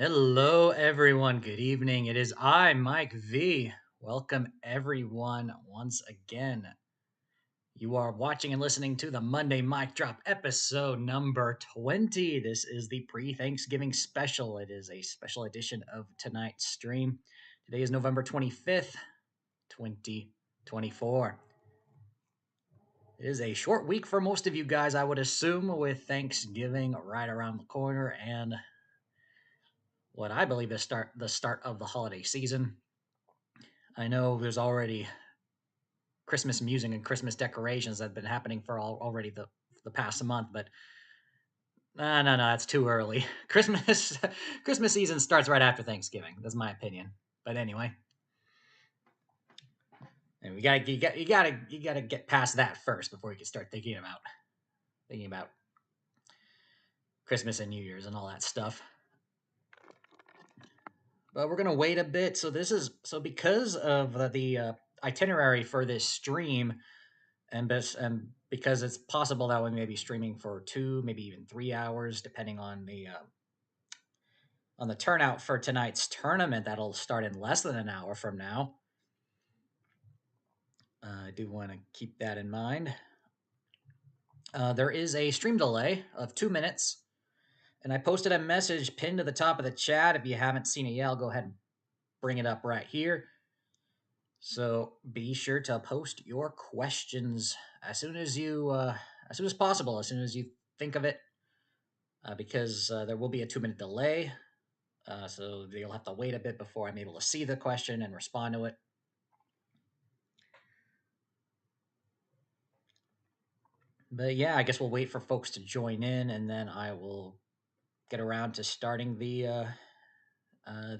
Hello, everyone. Good evening. It is I, Mike V. Welcome, everyone, once again. You are watching and listening to the Monday Mic Drop episode number 20. This is the pre Thanksgiving special. It is a special edition of tonight's stream. Today is November 25th, 2024. It is a short week for most of you guys, I would assume, with Thanksgiving right around the corner and what I believe is the start of the holiday season. I know there's already Christmas music and Christmas decorations that have been happening for already the past month, but no, that's too early. Christmas season starts right after Thanksgiving. That's my opinion. But anyway, and you gotta get past that first before you can start thinking about Christmas and New Year's and all that stuff. But we're gonna wait a bit. So because of the itinerary for this stream, and because it's possible that we may be streaming for 2, maybe even 3 hours, depending on the turnout for tonight's tournament that'll start in less than an hour from now. I do want to keep that in mind. There is a stream delay of 2 minutes, and I posted a message pinned to the top of the chat. If you haven't seen it yet, I'll go ahead and bring it up right here. So be sure to post your questions as soon as possible, as soon as you think of it, because there will be a 2 minute delay. So you'll have to wait a bit before I'm able to see the question and respond to it. But yeah, I guess we'll wait for folks to join in, and then I will get around to starting the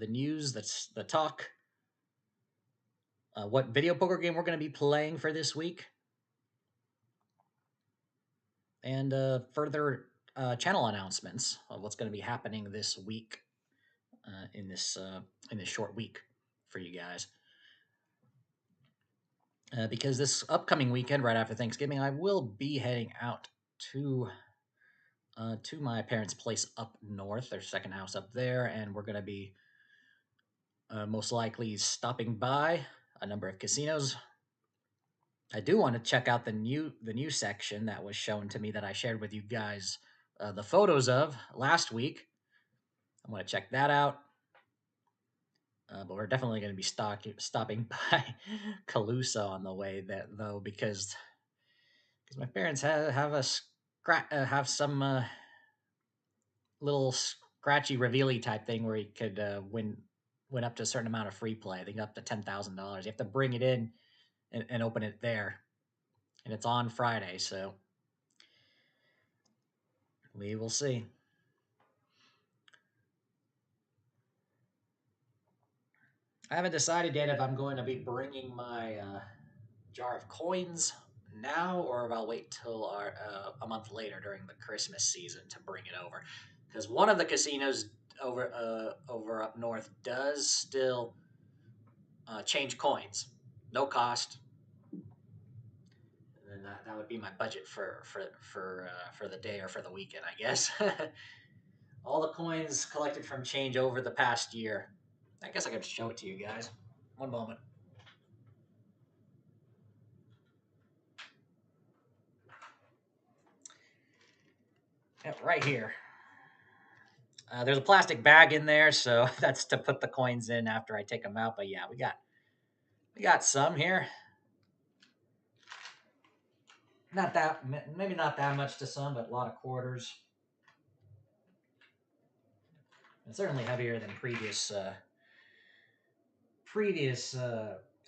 news. That's the talk. What video poker game we're going to be playing for this week, and further channel announcements of what's going to be happening this week in this short week for you guys. Because this upcoming weekend, right after Thanksgiving, I will be heading out to my parents' place up north, their second house up there, and we're going to be most likely stopping by a number of casinos. I do want to check out the new section that was shown to me that I shared with you guys the photos of last week. I want to check that out. But we're definitely going to be stopping by Calusa on the way though, because my parents have some little scratchy revealy type thing where you could win up to a certain amount of free play. I think up to $10,000. You have to bring it in and open it there, and it's on Friday, so we will see. I haven't decided yet if I'm going to be bringing my jar of coins now, or if I'll wait till a month later during the Christmas season to bring it over, because one of the casinos over up north does still change coins, no cost. And that would be my budget for the day or for the weekend, I guess. All the coins collected from change over the past year. I guess I could show it to you guys. One moment. Yep, right here. There's a plastic bag in there, so that's to put the coins in after I take them out. But yeah, we got some here. Not that maybe not that much to some, but a lot of quarters. And certainly heavier than previous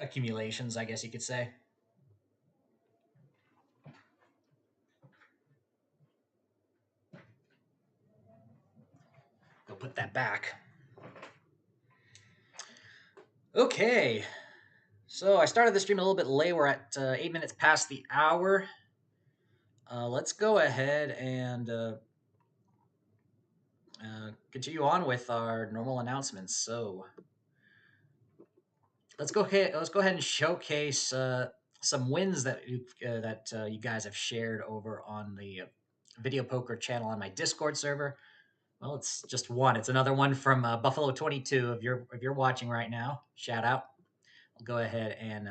accumulations, I guess you could say. Go put that back. Okay, so I started the stream a little bit late. We're at 8 minutes past the hour. Let's go ahead and continue on with our normal announcements. So let's go ahead and showcase some wins that you guys have shared over on the video poker channel on my Discord server. Well, it's just one. It's another one from Buffalo 22. If you're watching right now, shout out. I'll go ahead and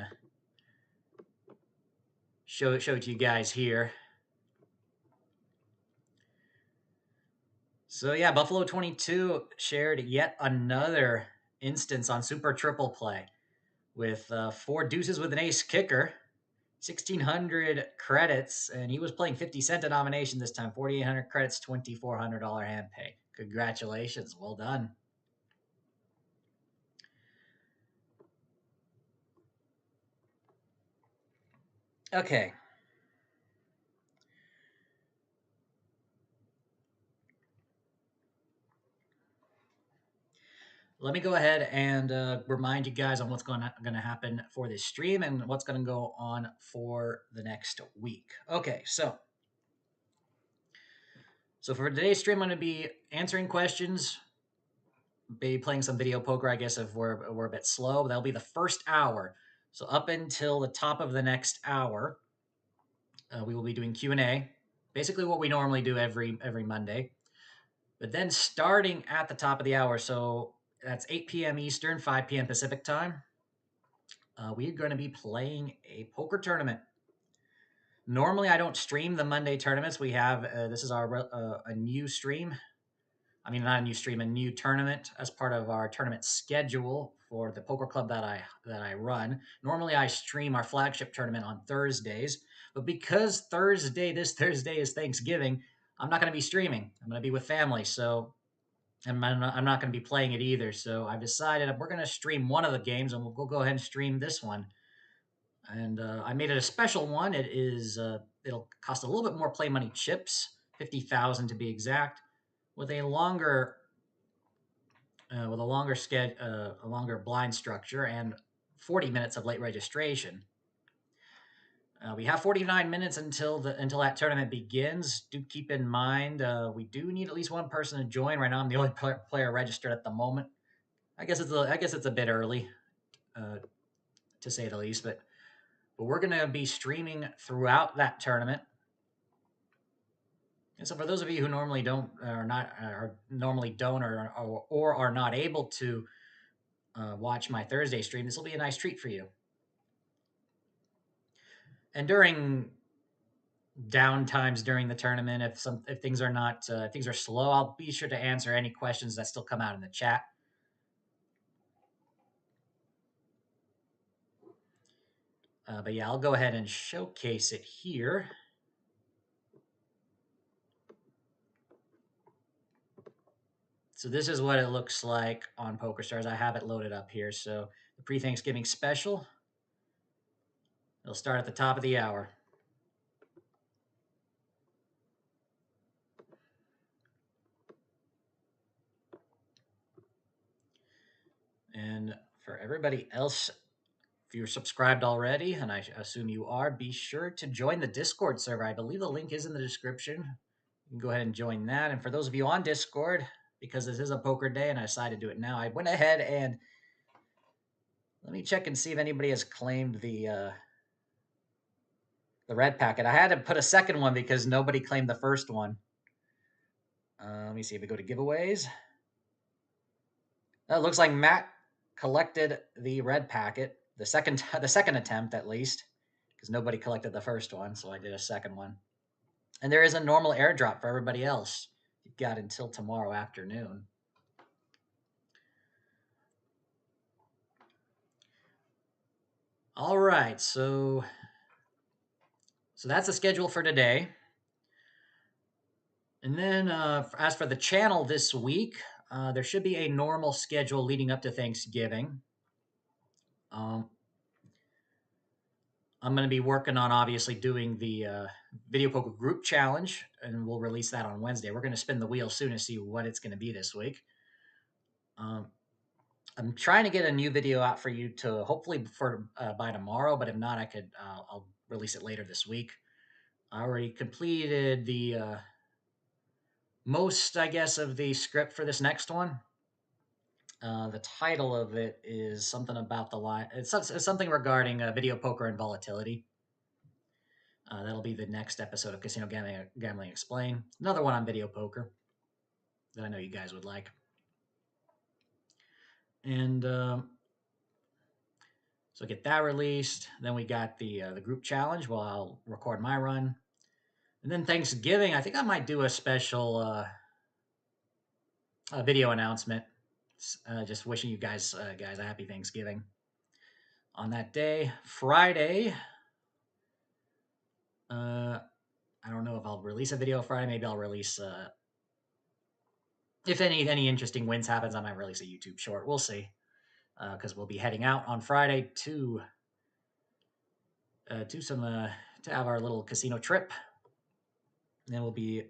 show it to you guys here. So yeah, Buffalo 22 shared yet another instance on Super Triple Play with four deuces with an ace kicker, 1,600 credits, and he was playing 50-cent denomination this time. 4,800 credits, $2,400 hand pay. Congratulations, well done. Okay. Let me go ahead and remind you guys on what's going to happen for this stream and what's going to go on for the next week. Okay, so for today's stream, I'm going to be answering questions, be playing some video poker. I guess if we're a bit slow, that'll be the first hour. So up until the top of the next hour, we will be doing Q&A, basically what we normally do every Monday. But then starting at the top of the hour, so that's 8 p.m. Eastern, 5 p.m. Pacific time, we're going to be playing a poker tournament. Normally, I don't stream the Monday tournaments. We have this is our a new stream. I mean, not a new stream, a new tournament as part of our tournament schedule for the poker club that I run. Normally, I stream our flagship tournament on Thursdays, but because this Thursday is Thanksgiving, I'm not going to be streaming. I'm going to be with family, so I'm not going to be playing it either. So I've decided we're going to stream one of the games, and we'll go ahead and stream this one. And I made it a special one. It'll cost a little bit more play money chips, 50,000 to be exact, with a longer a longer blind structure, and 40 minutes of late registration. We have 49 minutes until that tournament begins. Do keep in mind we do need at least one person to join. Right now, I'm the only player registered at the moment. I guess it's a bit early, uh, to say the least, but we're going to be streaming throughout that tournament. And so, for those of you who normally don't or not or normally don't or are not able to watch my Thursday stream, this will be a nice treat for you. And during down times during the tournament, if things are not if things are slow, I'll be sure to answer any questions that still come out in the chat. But yeah, I'll go ahead and showcase it here. So this is what it looks like on PokerStars. I have it loaded up here. So the pre-Thanksgiving special, it'll start at the top of the hour. And for everybody else, if you're subscribed already, and I assume you are, be sure to join the Discord server. I believe the link is in the description. You can go ahead and join that. And for those of you on Discord, because this is a poker day and I decided to do it now, I went ahead and let me check and see if anybody has claimed the red packet. I had to put a second one because nobody claimed the first one. Let me see if we go to giveaways. It looks like Matt collected the red packet, the second attempt at least, because nobody collected the first one, so I did a second one. And there is a normal airdrop for everybody else. You've got until tomorrow afternoon. All right, so that's the schedule for today. And then as for the channel this week, there should be a normal schedule leading up to Thanksgiving. I'm going to be working on obviously doing the video poker group challenge, and we'll release that on Wednesday. We're going to spin the wheel soon to see what it's going to be this week. I'm trying to get a new video out for you to hopefully by tomorrow, but if not, I'll release it later this week. I already completed the most, I guess, of the script for this next one. The title of it is something about the line. It's something regarding video poker and volatility. That'll be the next episode of Casino Gambling Explained. Another one on video poker. that I know you guys would like. And so get that released. Then we got the group challenge. Well, I'll record my run, and then Thanksgiving. I think I might do a special video announcement. Just wishing you guys a happy Thanksgiving on that day. Friday. I don't know if I'll release a video Friday. Maybe I'll release if any interesting wins happens. I might release a YouTube short. We'll see. Because we'll be heading out on Friday to some to have our little casino trip. And then we'll be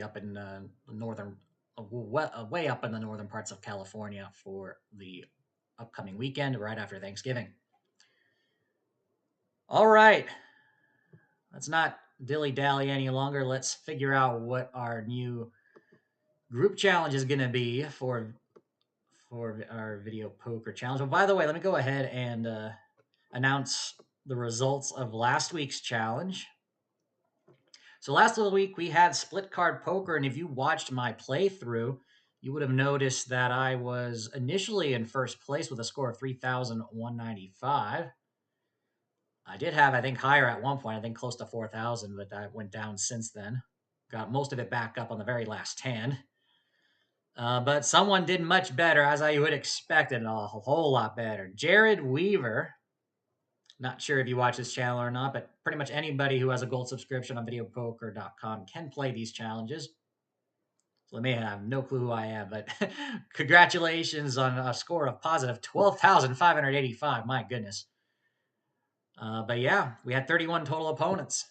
up in northern, way up in the northern parts of California for the upcoming weekend, right after Thanksgiving. All right, let's not dilly dally any longer. Let's figure out what our new group challenge is going to be for our video poker challenge. But by the way, let me go ahead and announce the results of last week's challenge. So last week we had split card poker, and if you watched my playthrough, you would have noticed that I was initially in first place with a score of 3,195. I did have, I think, higher at one point, I think close to 4,000, but that went down since then. Got most of it back up on the very last hand. But someone did much better, as I would expect, and a whole lot better. Jared Weaver. Not sure if you watch this channel or not, but pretty much anybody who has a gold subscription on videopoker.com can play these challenges. So they may have no clue who I am, but congratulations on a score of positive 12,585. My goodness. But yeah, we had 31 total opponents.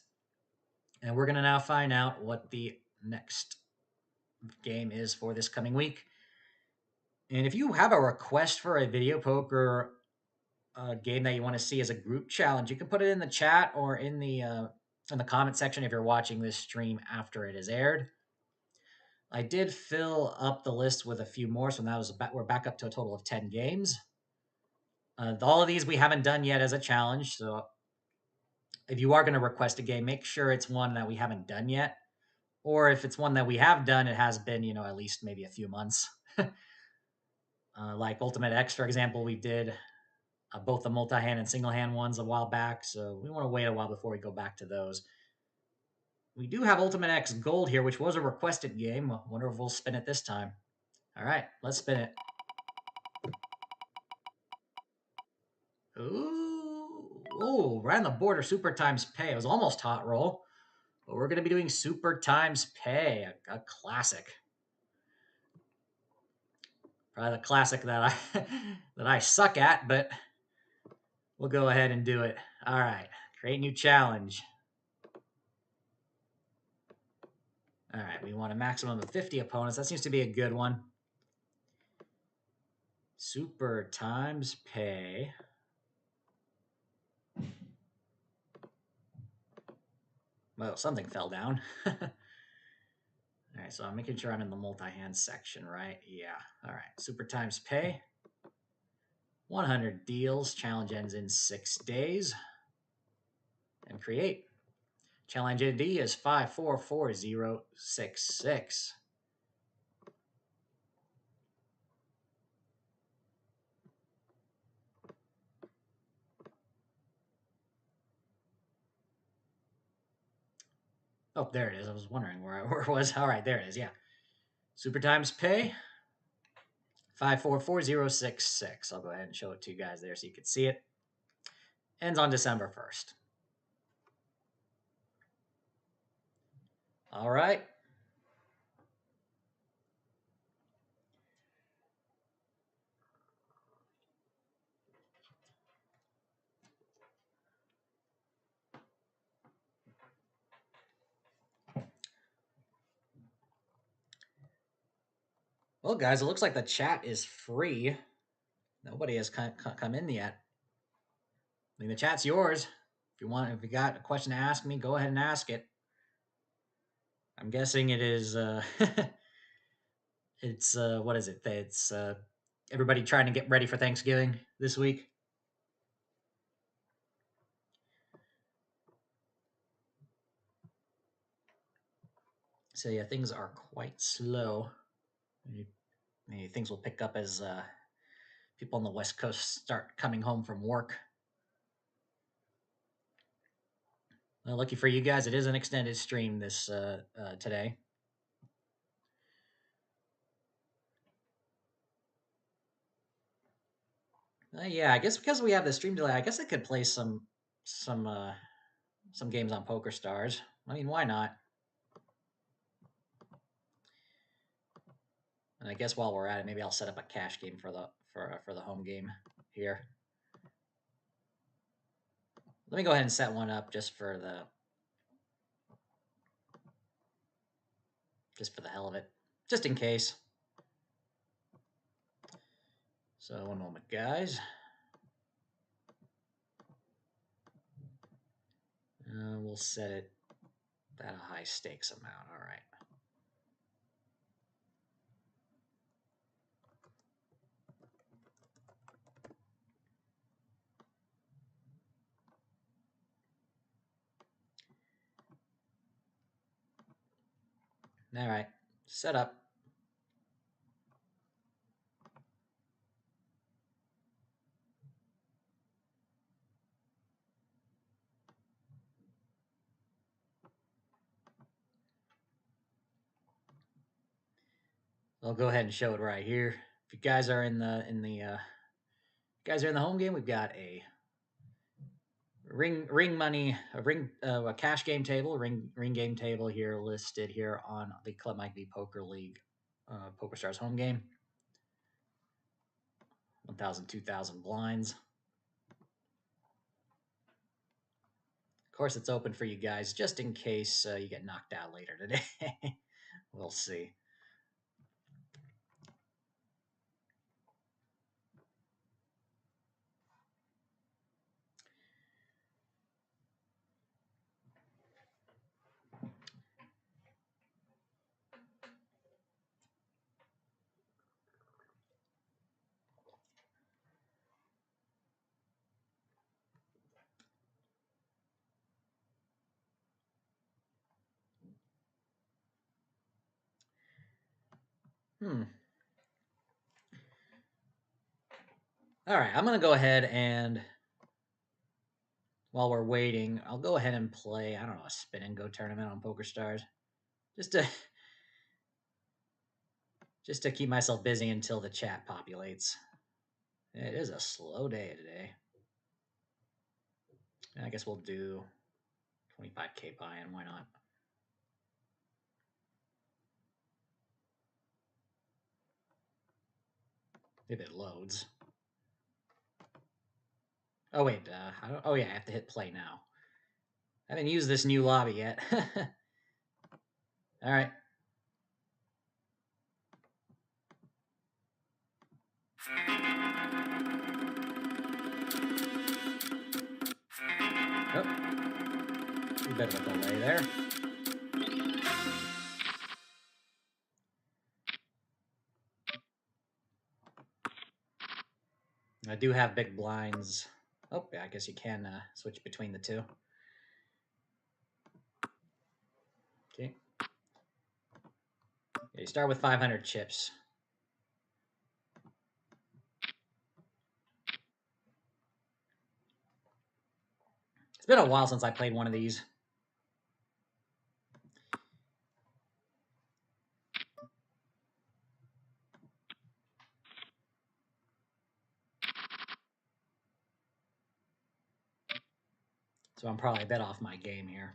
And we're going to now find out what the next game is for this coming week. And if you have a request for a video poker game that you want to see as a group challenge, you can put it in the chat or in the comment section if you're watching this stream after it is aired. I did fill up the list with a few more, so now we're back up to a total of 10 games. All of these we haven't done yet as a challenge, so if you are going to request a game, make sure it's one that we haven't done yet. Or if it's one that we have done, it has been, at least maybe a few months. Like Ultimate X, for example, we did both the multi-hand and single-hand ones a while back, so we want to wait a while before we go back to those. We do have Ultimate X Gold here, which was a requested game. I wonder if we'll spin it this time. All right, let's spin it. Ooh, right on the border, Super Times Pay. It was almost hot roll, but we're going to be doing Super Times Pay, a classic. Probably the classic that I that I suck at, but we'll go ahead and do it. All right, create new challenge. All right, we want a maximum of 50 opponents. That seems to be a good one. Super Times Pay. Well, something fell down. All right, so I'm making sure I'm in the multi-hand section, right? Yeah. All right, Super Times Pay. 100 deals. Challenge ends in 6 days. And create. Challenge ID is 544066. Oh, there it is. I was wondering where it was. All right, there it is. Yeah. Super Times Pay. 544066. I'll go ahead and show it to you guys there so you can see it. Ends on December 1st. All right. Well, guys, it looks like the chat is free. Nobody has come in yet. I mean, the chat's yours. If you got a question to ask me, go ahead and ask it. I'm guessing it is. It's what is it? It's everybody trying to get ready for Thanksgiving this week. So yeah, things are quite slow. Maybe things will pick up as people on the West Coast start coming home from work. Well, lucky for you guys, it is an extended stream this today. Yeah, I guess because we have the stream delay, I guess I could play some games on Poker Stars. I mean, why not? And I guess while we're at it, maybe I'll set up a cash game for the home game here. Let me go ahead and set one up just for the hell of it, just in case. So one moment, guys. We'll set it at a high stakes amount. All right. All right. Set up. I'll go ahead and show it right here. If you guys are in the home game, we've got a ring money, a cash game table, ring game table here listed here on the Club Mike V Poker League Poker Stars home game. 1,000, 2,000 blinds. Of course, it's open for you guys just in case you get knocked out later today. We'll see. All right, I'm going to go ahead and while we're waiting, I'll go ahead and play, I don't know, a spin and go tournament on Poker Stars. Just to keep myself busy until the chat populates. It is a slow day today. I guess we'll do 25K buy-in, why not? If it loads. Oh wait, oh yeah, I have to hit play now. I haven't used this new lobby yet. All right. Oh, a bit of a delay there. I do have big blinds. Oh, yeah, I guess you can switch between the two. Okay. Yeah, you start with 500 chips. It's been a while since I played one of these. So I'm probably a bit off my game here.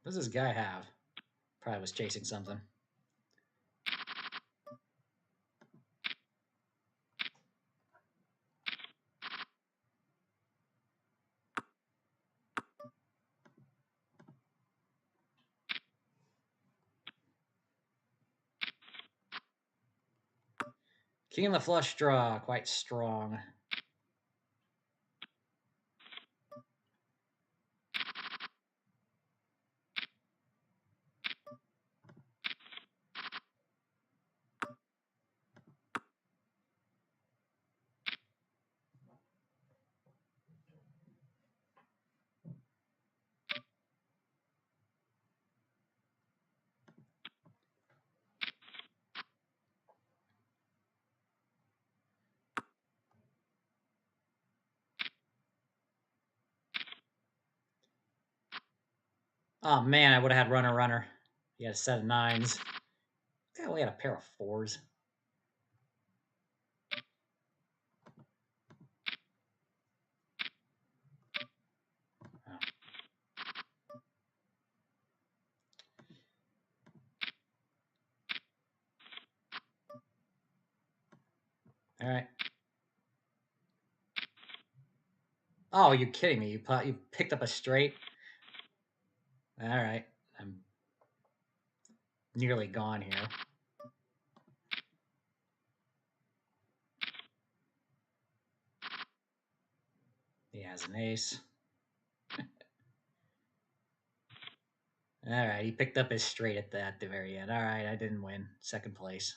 What does this guy have? Probably was chasing something. King of the flush draw, quite strong. Oh man, I would have had runner runner. He had a set of 9s. Yeah, we had a pair of 4s. Oh. All right. Oh, you're kidding me. You picked up a straight? All right. I'm nearly gone here. He has an ace. All right, he picked up his straight at the very end. All right, I didn't win. Second place.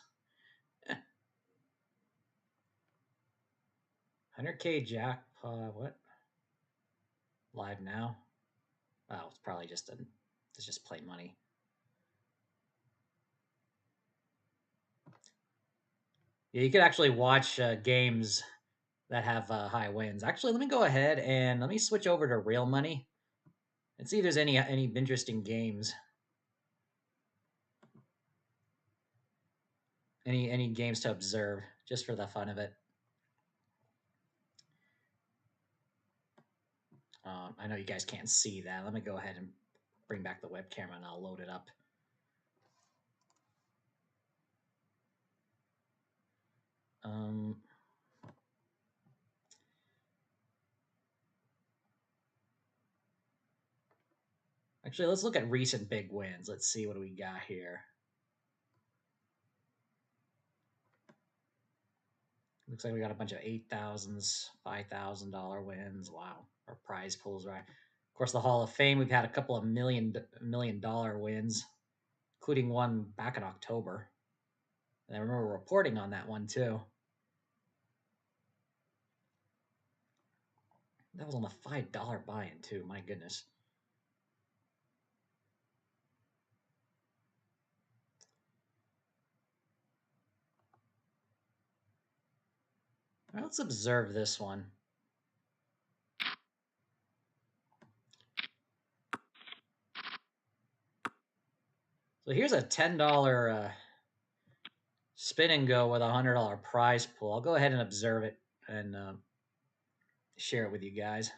100K jackpot. What? Live now? Oh, it's probably just it's just plain money. Yeah, you could actually watch games that have high wins. Actually, let me go ahead and let me switch over to real money and see if there's any interesting games. Any games to observe just for the fun of it. I know you guys can't see that. Let me go ahead and bring back the webcam and I'll load it up. Actually, let's look at recent big wins. Let's see what we got here. Looks like we got a bunch of $8,000s, $5,000 wins. Wow, our prize pool's right. Of course, the Hall of Fame. We've had a couple of $1 million wins, including one back in October. And I remember reporting on that one too. That was on the $5 buy-in too. My goodness. All right, let's observe this one. So here's a $10 spin and go with a $100 prize pool. I'll go ahead and observe it and share it with you guys.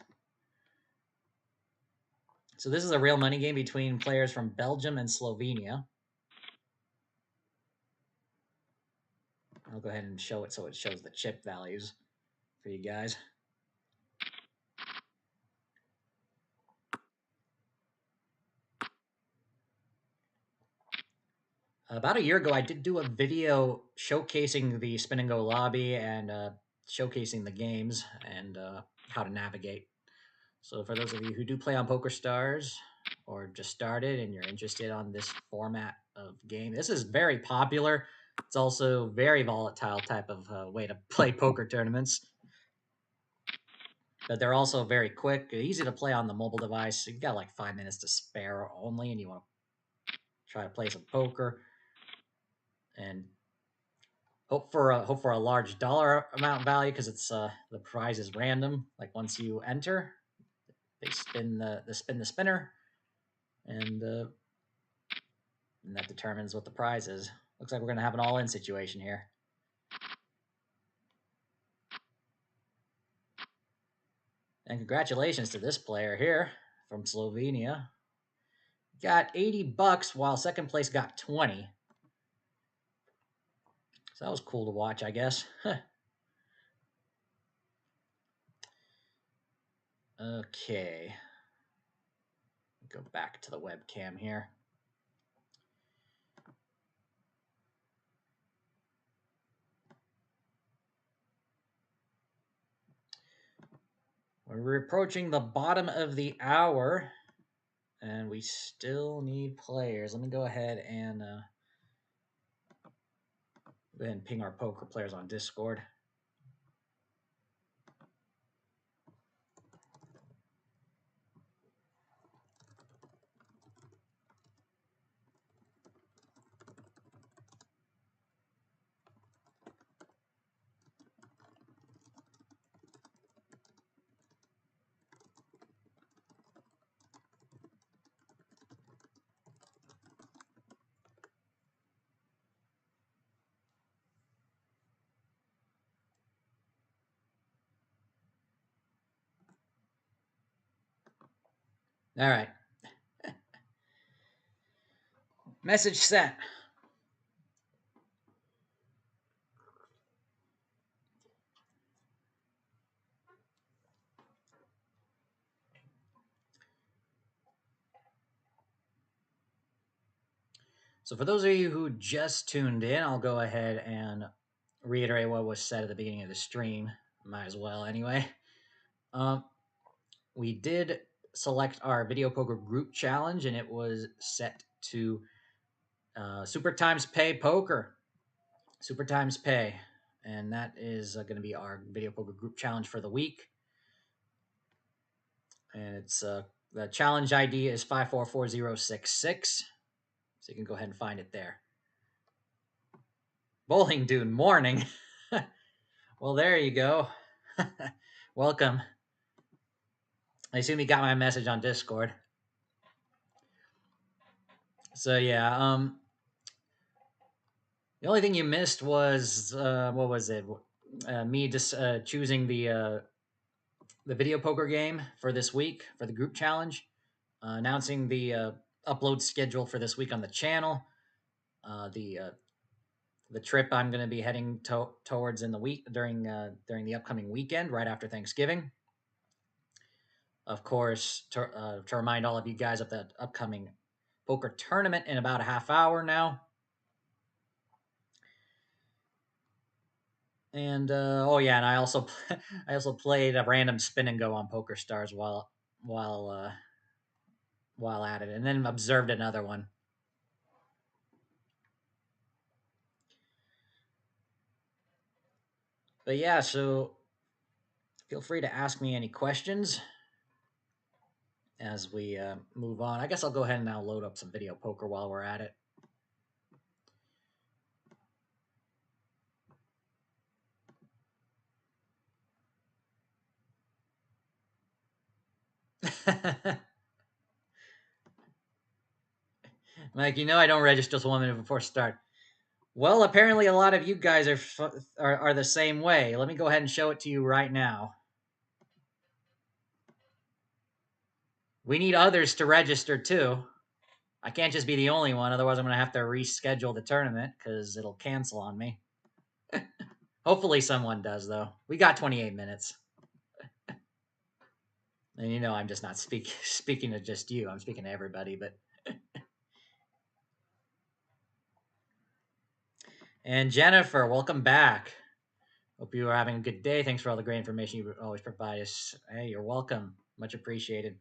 So this is a real money game between players from Belgium and Slovenia. I'll go ahead and show it so it shows the chip values for you guys. About a year ago, I did do a video showcasing the spin and go lobby and showcasing the games and how to navigate. So for those of you who do play on PokerStars or just started and you're interested on this format of game, this is very popular. It's also very volatile type of way to play poker tournaments. But they're also very quick, easy to play on the mobile device. You got like 5 minutes to spare only, and you want to try to play some poker and hope for a large dollar amount value because it's the prize is random. Like once you enter, they spin the spinner, and that determines what the prize is. Looks like we're gonna have an all-in situation here. And congratulations to this player here from Slovenia. Got $80 while second place got 20. So that was cool to watch, I guess. Okay. Go back to the webcam here. We're approaching the bottom of the hour, and we still need players. Let me go ahead and ping our poker players on Discord. All right. Message sent. So for those of you who just tuned in, I'll go ahead and reiterate what was said at the beginning of the stream. Might as well anyway. Um, we did select our video poker group challenge, and it was set to Super Times Pay Poker. Super Times Pay. And that is going to be our video poker group challenge for the week. And it's the challenge ID is 544066. So you can go ahead and find it there. Bowling Dune morning. Well, there you go. Welcome. I assume you got my message on Discord. So yeah, the only thing you missed was what was it? Me just choosing the video poker game for this week for the group challenge, announcing the upload schedule for this week on the channel, the trip I'm going to be heading towards in the week during the upcoming weekend right after Thanksgiving. Of course, to remind all of you guys of the upcoming poker tournament in about a half hour now. And oh yeah, and I also played a random spin and go on Poker Stars while at it, and then observed another one. But yeah, so feel free to ask me any questions as we move on. I guess I'll go ahead and now load up some video poker while we're at it. Like, I don't register as a woman before start. Well, apparently a lot of you guys are the same way. Let me go ahead and show it to you right now. We need others to register too. I can't just be the only one, otherwise I'm going to have to reschedule the tournament because it'll cancel on me. Hopefully someone does, though. We got 28 minutes. And I'm just not speaking to just you. I'm speaking to everybody, but... And Jennifer, welcome back. Hope you are having a good day. Thanks for all the great information you always provide us. Hey, you're welcome. Much appreciated.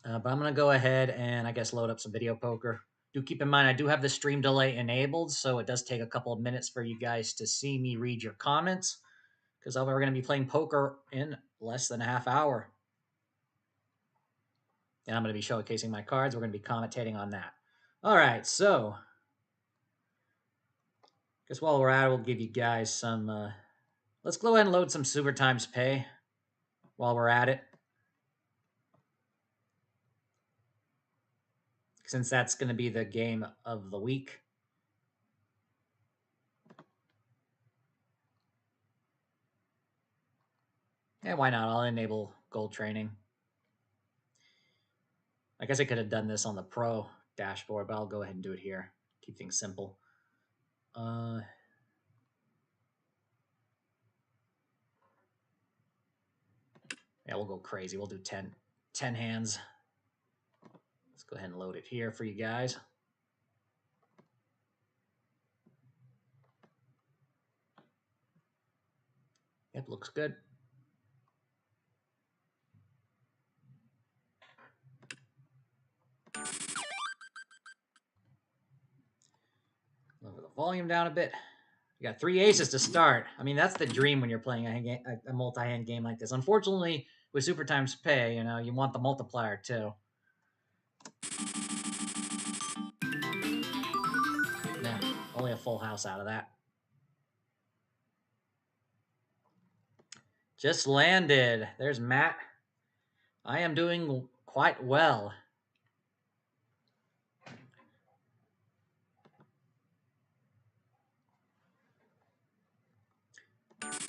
But I'm going to go ahead and I guess load up some video poker. Do keep in mind, I do have the stream delay enabled, so it does take a couple of minutes for you guys to see me read your comments, because we're going to be playing poker in less than a half hour. And I'm going to be showcasing my cards. We're going to be commentating on that. All right, so I guess while we're at it, we'll give you guys some... let's go ahead and load some Super Times Pay while we're at it, since that's going to be the game of the week. Yeah, why not? I'll enable gold training. I guess I could have done this on the Pro dashboard, but I'll go ahead and do it here. Keep things simple. Yeah, we'll go crazy. We'll do 10 hands. Let's go ahead and load it here for you guys. Yep, looks good. Lower the volume down a bit. You got 3 aces to start. I mean, that's the dream when you're playing a multi-hand game like this. Unfortunately, with Super Times Pay, you want the multiplier too. Yeah, only a full house out of that. Just landed. There's Matt. I am doing quite well.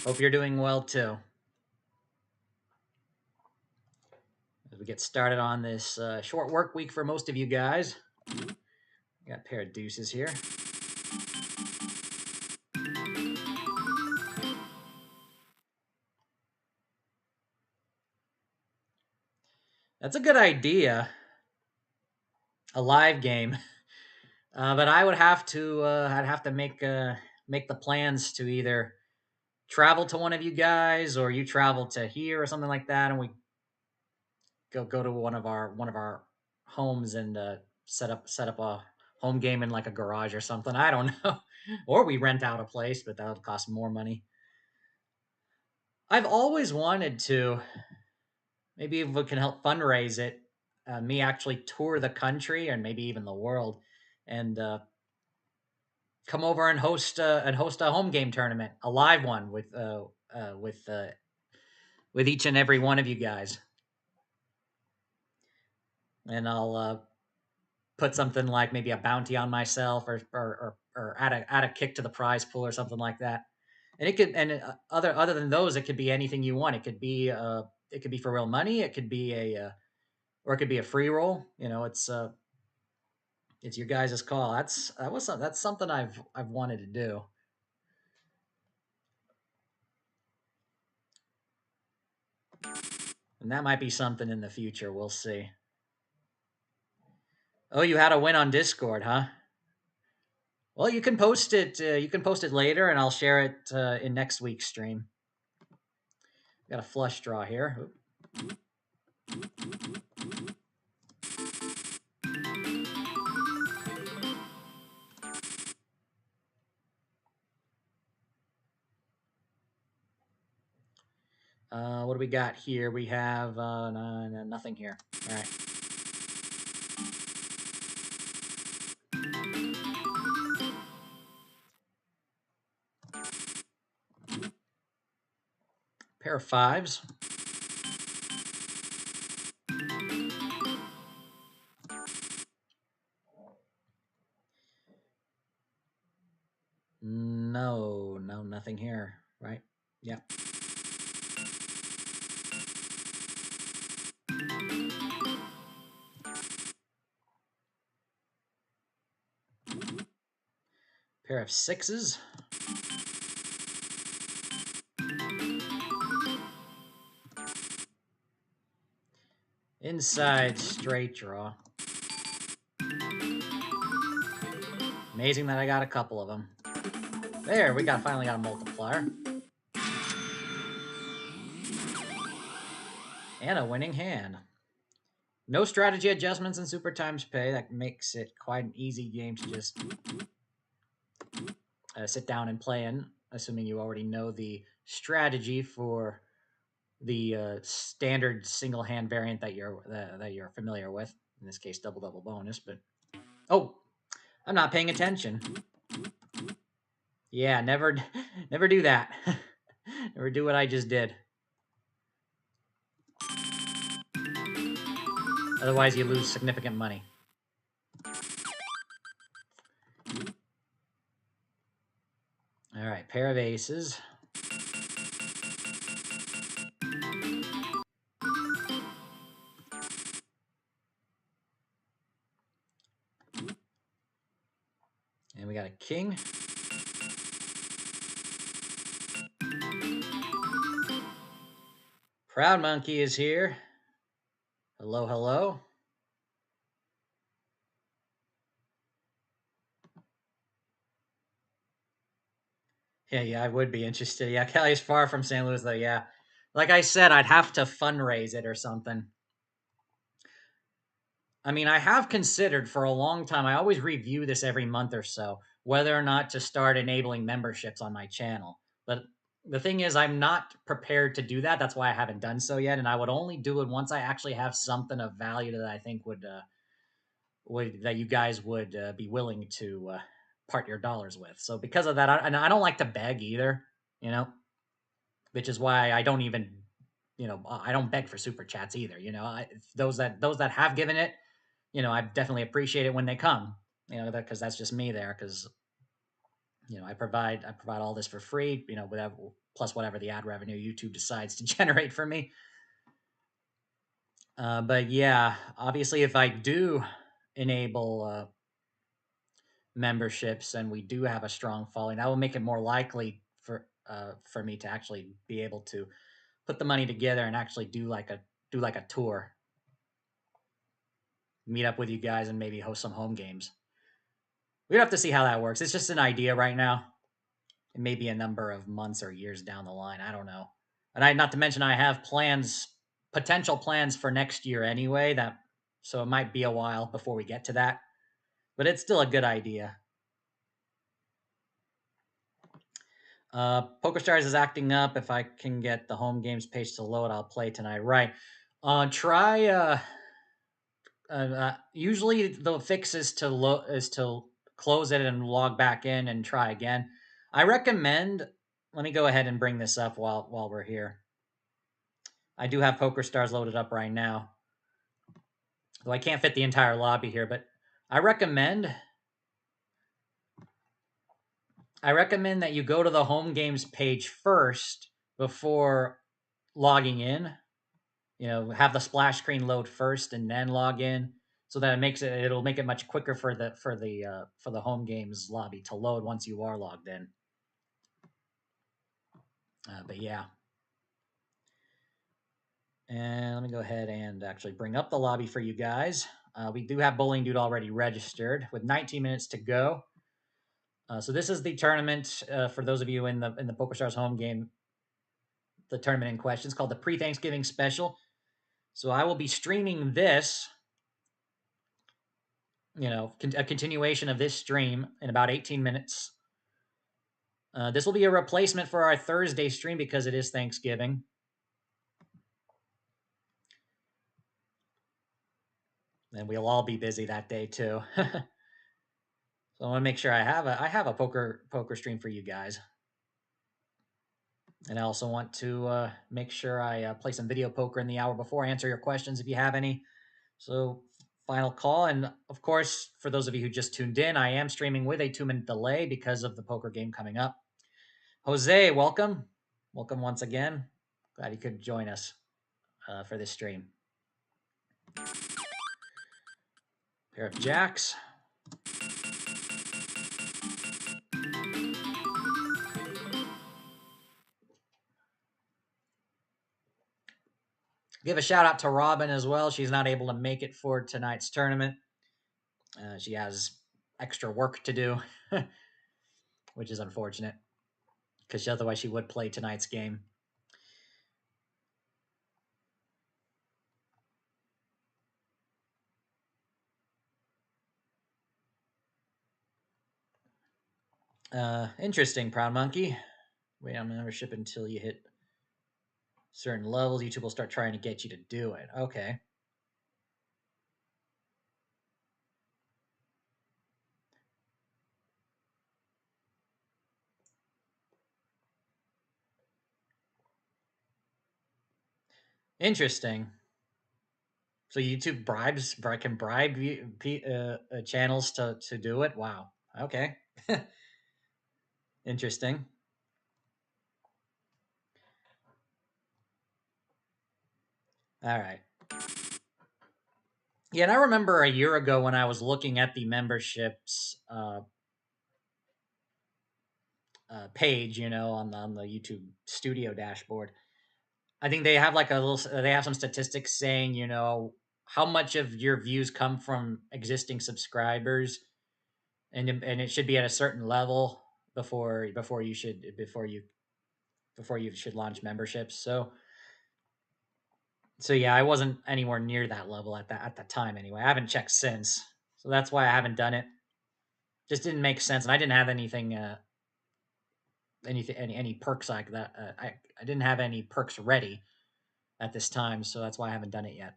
Hope you're doing well too. As we get started on this short work week for most of you guys. Got a pair of deuces here. That's a good idea. A live game. But I would have to I'd have to make the plans to either travel to one of you guys or you travel to here or something like that, and we go to one of our homes and set up a home game in like a garage or something. I don't know. Or we rent out a place, but that would cost more money. I've always wanted to, maybe if we can help fundraise it, me actually tour the country and maybe even the world, and come over and host a home game tournament, a live one with each and every one of you guys, and I'll put something like maybe a bounty on myself, or add a kick to the prize pool or something like that. And it could, and other than those, it could be anything you want. It could be for real money. It could be or it could be a free roll. It's your guys' call. That's something I've wanted to do. And that might be something in the future. We'll see. Oh, you had a win on Discord, huh? Well, you can post it. You can post it later, and I'll share it in next week's stream. Got a flush draw here. What do we got here? We have nothing here. All right. Pair of fives. No, nothing here. Right? Yep. Pair of sixes. Inside straight draw. Amazing that I got a couple of them. There, we finally got a multiplier. And a winning hand. No strategy adjustments in Super Times Pay. That makes it quite an easy game to just sit down and play in, assuming you already know the strategy for the standard single hand variant that you're familiar with. In this case, double bonus. But oh, I'm not paying attention. Yeah, never do that. Never do what I just did. Otherwise, you lose significant money. All right, pair of aces. And we got a king. Proud Monkey is here. Hello, hello. Yeah, I would be interested. Yeah, Cali's far from St. Louis, though. Yeah, like I said, I'd have to fundraise it or something. I mean, I have considered for a long time. I always review this every month or so whether or not to start enabling memberships on my channel. But the thing is, I'm not prepared to do that. That's why I haven't done so yet. And I would only do it once I actually have something of value that I think would that you guys would be willing to part your dollars with. So because of that, and I don't like to beg either, you know, which is why I don't even, I don't beg for super chats either. Those that have given it, I definitely appreciate it when they come, because that's just me there. Because I provide all this for free, whatever plus whatever the ad revenue YouTube decides to generate for me. But yeah, obviously, if I do enable memberships and we do have a strong following, that will make it more likely for me to actually be able to put the money together and actually do like a tour, meet up with you guys, and maybe host some home games. We'd have to see how that works. It's just an idea right now. It may be a number of months or years down the line. I don't know. And not to mention, I have plans, potential plans for next year anyway. So it might be a while before we get to that, but it's still a good idea. PokerStars is acting up. If I can get the home games page to load, I'll play tonight. Right. Try. Usually the fix is to close it and log back in and try again. I recommend. Let me go ahead and bring this up while we're here. I do have PokerStars loaded up right now, though I can't fit the entire lobby here. But I recommend that you go to the home games page first before logging in. Have the splash screen load first and then log in, so that it'll make it much quicker for the home games lobby to load once you are logged in. But yeah. And let me go ahead and actually bring up the lobby for you guys. We do have Bowling Dude already registered with 19 minutes to go. So this is the tournament for those of you in the PokerStars home game. The tournament in question is called the Pre-Thanksgiving Special. So I will be streaming this, a continuation of this stream in about 18 minutes. This will be a replacement for our Thursday stream because it is Thanksgiving. And we'll all be busy that day too. So I want to make sure I have a poker stream for you guys. And I also want to make sure I play some video poker in the hour before, answer your questions if you have any. So final call. And of course, for those of you who just tuned in, I am streaming with a 2-minute delay because of the poker game coming up. Jose, welcome. Welcome once again. Glad you could join us for this stream. Pair of jacks. Give a shout out to Robin as well. She's not able to make it for tonight's tournament. She has extra work to do, which is unfortunate because otherwise she would play tonight's game. Interesting, Proud Monkey. Wait on membership until you hit certain levels. YouTube will start trying to get you to do it. Okay. Interesting. So YouTube can bribe channels to do it. Wow. Okay. Interesting. All right. Yeah, and I remember a year ago when I was looking at the memberships page, on the YouTube Studio dashboard. I think they have they have some statistics saying, how much of your views come from existing subscribers, and it should be at a certain level before you should launch memberships. So yeah, I wasn't anywhere near that level at the time anyway. I haven't checked since, so that's why I haven't done it. Just didn't make sense, and I didn't have any perks like that. I didn't have any perks ready at this time, so that's why I haven't done it yet.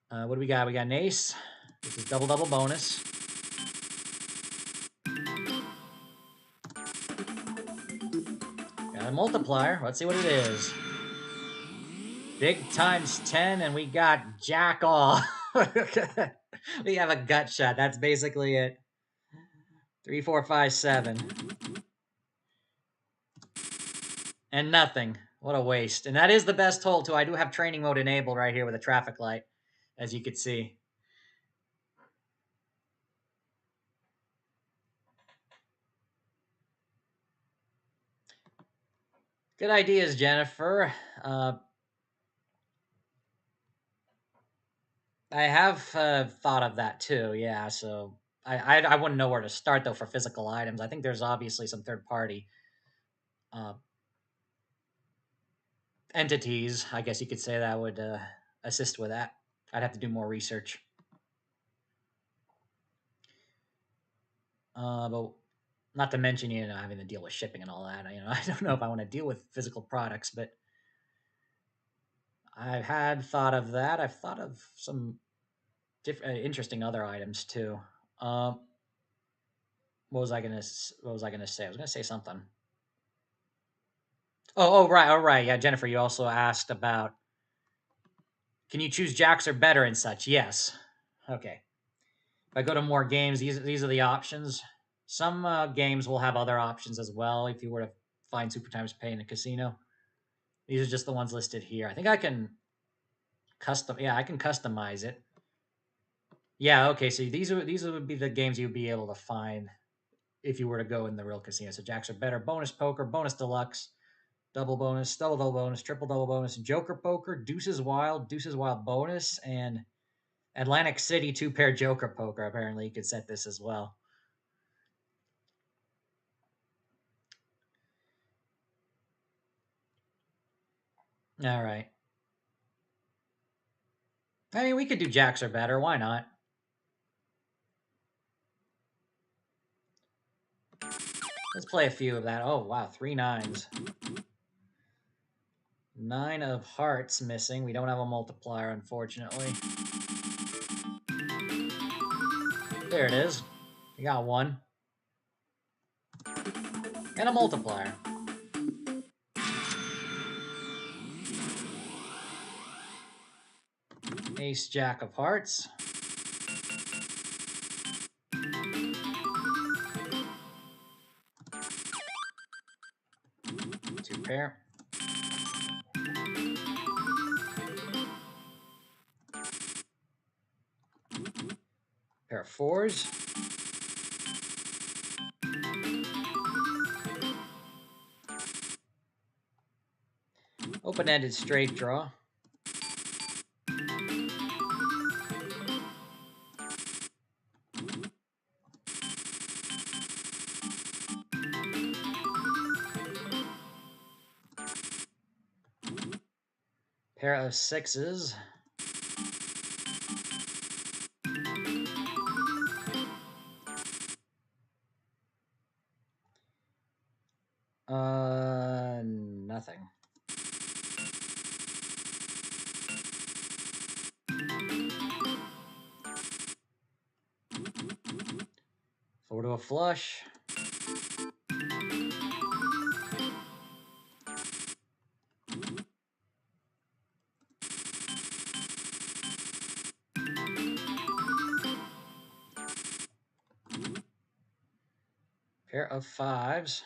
What do we got? We got an ace. This is double bonus. Got a multiplier. Let's see what it is. Big times 10, and we got jack all. We have a gut shot. That's basically it. 3, 4, 5, 7. And nothing. What a waste. And that is the best hole, too. I do have training mode enabled right here with a traffic light, as you can see. Good ideas, Jennifer. I have thought of that, too, yeah. So I wouldn't know where to start, though, for physical items. I think there's obviously some third-party entities, I guess you could say, that would assist with that. I'd have to do more research. But not to mention, having to deal with shipping and all that. I don't know if I want to deal with physical products, but I've had thought of that. I've thought of some interesting other items too. What was I gonna say? I was gonna say something. Right, all right. Yeah, Jennifer, you also asked about can you choose jacks or better and such? Yes. Okay. If I go to more games, these are the options. Some games will have other options as well. If you were to find Super Times Pay in a casino, these are just the ones listed here. I think I can custom. Yeah, I can customize it. Yeah. Okay. So these would be the games you'd be able to find if you were to go in the real casino. So jacks are better, bonus poker, bonus deluxe, double bonus, double bonus, triple double bonus, Joker poker, deuces wild bonus, and Atlantic City 2-pair Joker poker. Apparently, you could set this as well. All right. I mean, we could do jacks are better. Why not? Let's play a few of that. Oh, wow. 3 nines. 9 of hearts missing. We don't have a multiplier, unfortunately. There it is. We got 1. And a multiplier. Ace, jack of hearts. Two pair. Pair of 4s. Open-ended straight draw. Pair of 6s. Nothing. Four to a flush. Pair of 5s.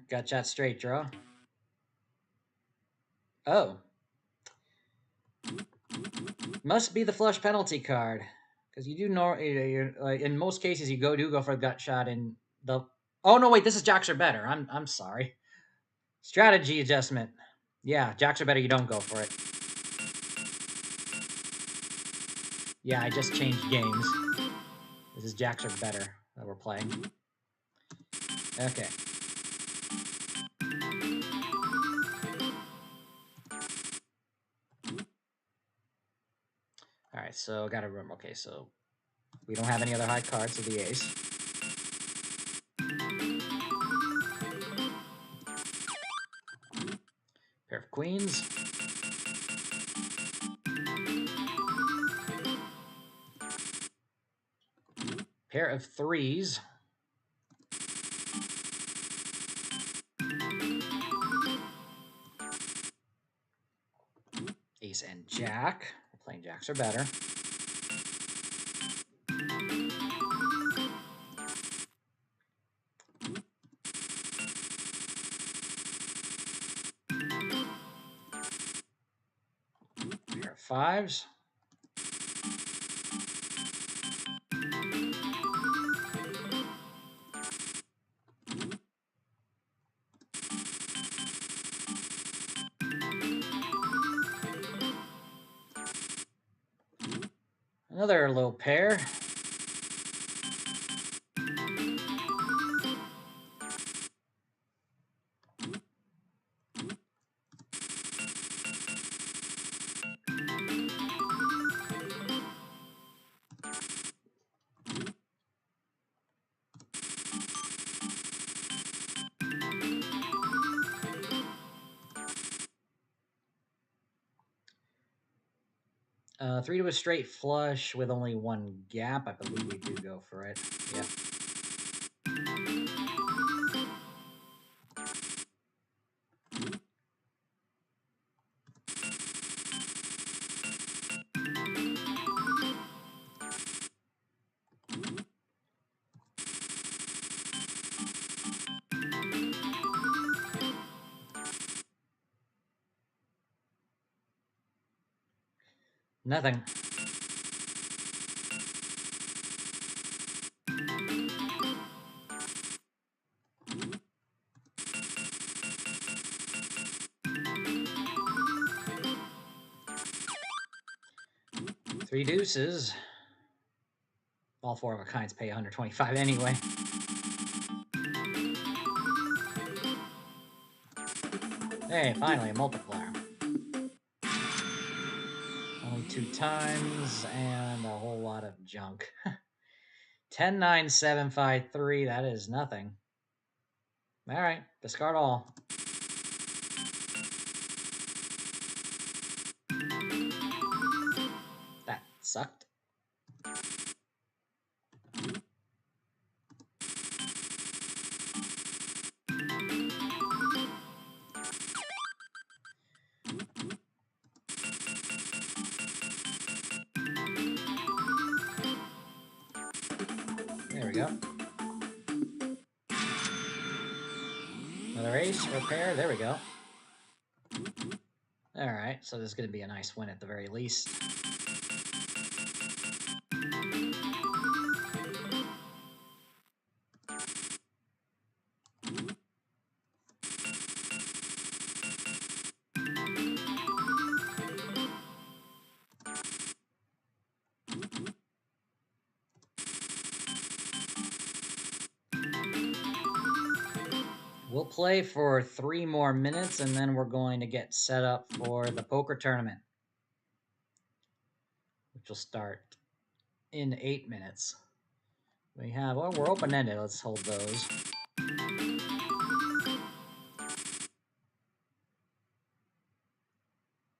Got that straight draw. Oh. Must be the flush penalty card. Because you do know, in most cases, you do go for a gut shot in the... Oh, no, wait, this is jacks are better. I'm sorry. Strategy adjustment. Yeah, jacks are better, you don't go for it. Yeah, I just changed games. This is jacks are better that we're playing. Okay. All right, so gotta remember. Okay, so we don't have any other high cards, so the ace. Pair of queens. Pair of 3s. Ace and jack. We're Plain jacks are better. Pair of fives. Another low pair. Three to a straight flush with only one gap. I believe we do go for it. Yep. Nothing. Three deuces. All four of a kinds pay 125 anyway. Hey, finally a multiplier. Only 2 times and a whole lot of junk. 10, 9, 7, 5, 3. That is nothing. All right, discard all. That sucked. There we go. Another ace or pair. There we go. All right, so this is going to be a nice win at the very least. We'll play for 3 more minutes, and then we're going to get set up for the poker tournament, which will start in 8 minutes. We have, well, we're open-ended. Let's hold those.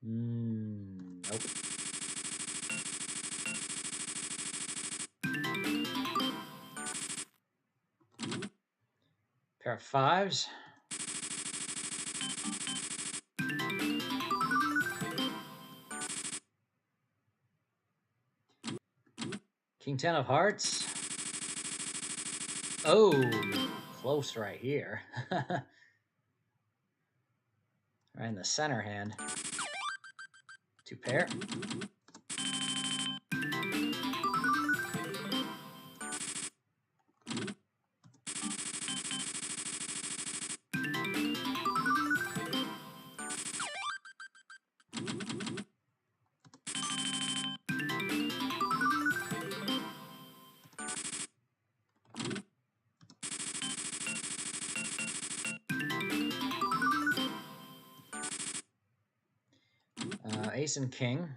Nope. Pair of fives. King 10 of hearts. Oh, close right here. Right in the center hand. 2 pair. Ace and king.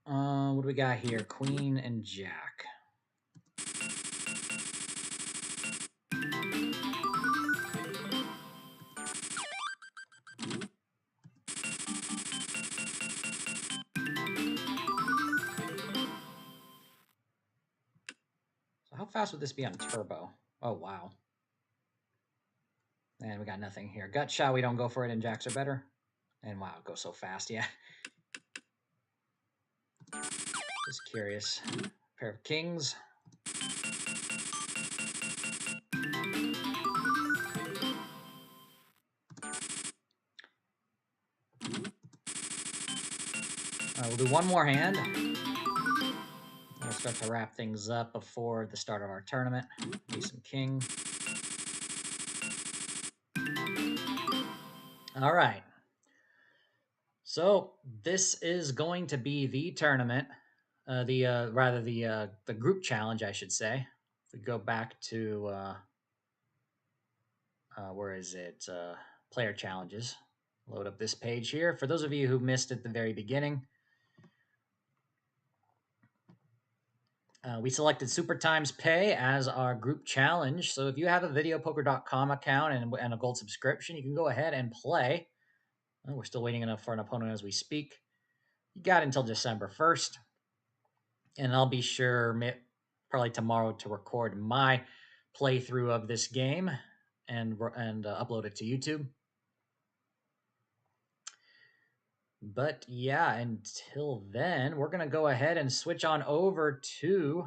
What do we got here? Queen and jack. fast would this be on turbo? Oh, wow. And we got nothing here. Gut shot, we don't go for it, and jacks are better. And wow, it goes so fast, yeah. Just curious. Pair of kings. We'll do one more hand. We'll start to wrap things up before the start of our tournament. Ace and king. All right. So this is going to be the tournament, the group challenge, I should say. If we go back to where is it? Player challenges. Load up this page here. For those of you who missed at the very beginning, we selected Super Times Pay as our group challenge. So if you have a videopoker.com account and a gold subscription, you can go ahead and play. We're still waiting for an opponent as we speak. You got until December 1st. And I'll be sure probably tomorrow to record my playthrough of this game and upload it to YouTube. But yeah, until then, we're going to go ahead and switch on over to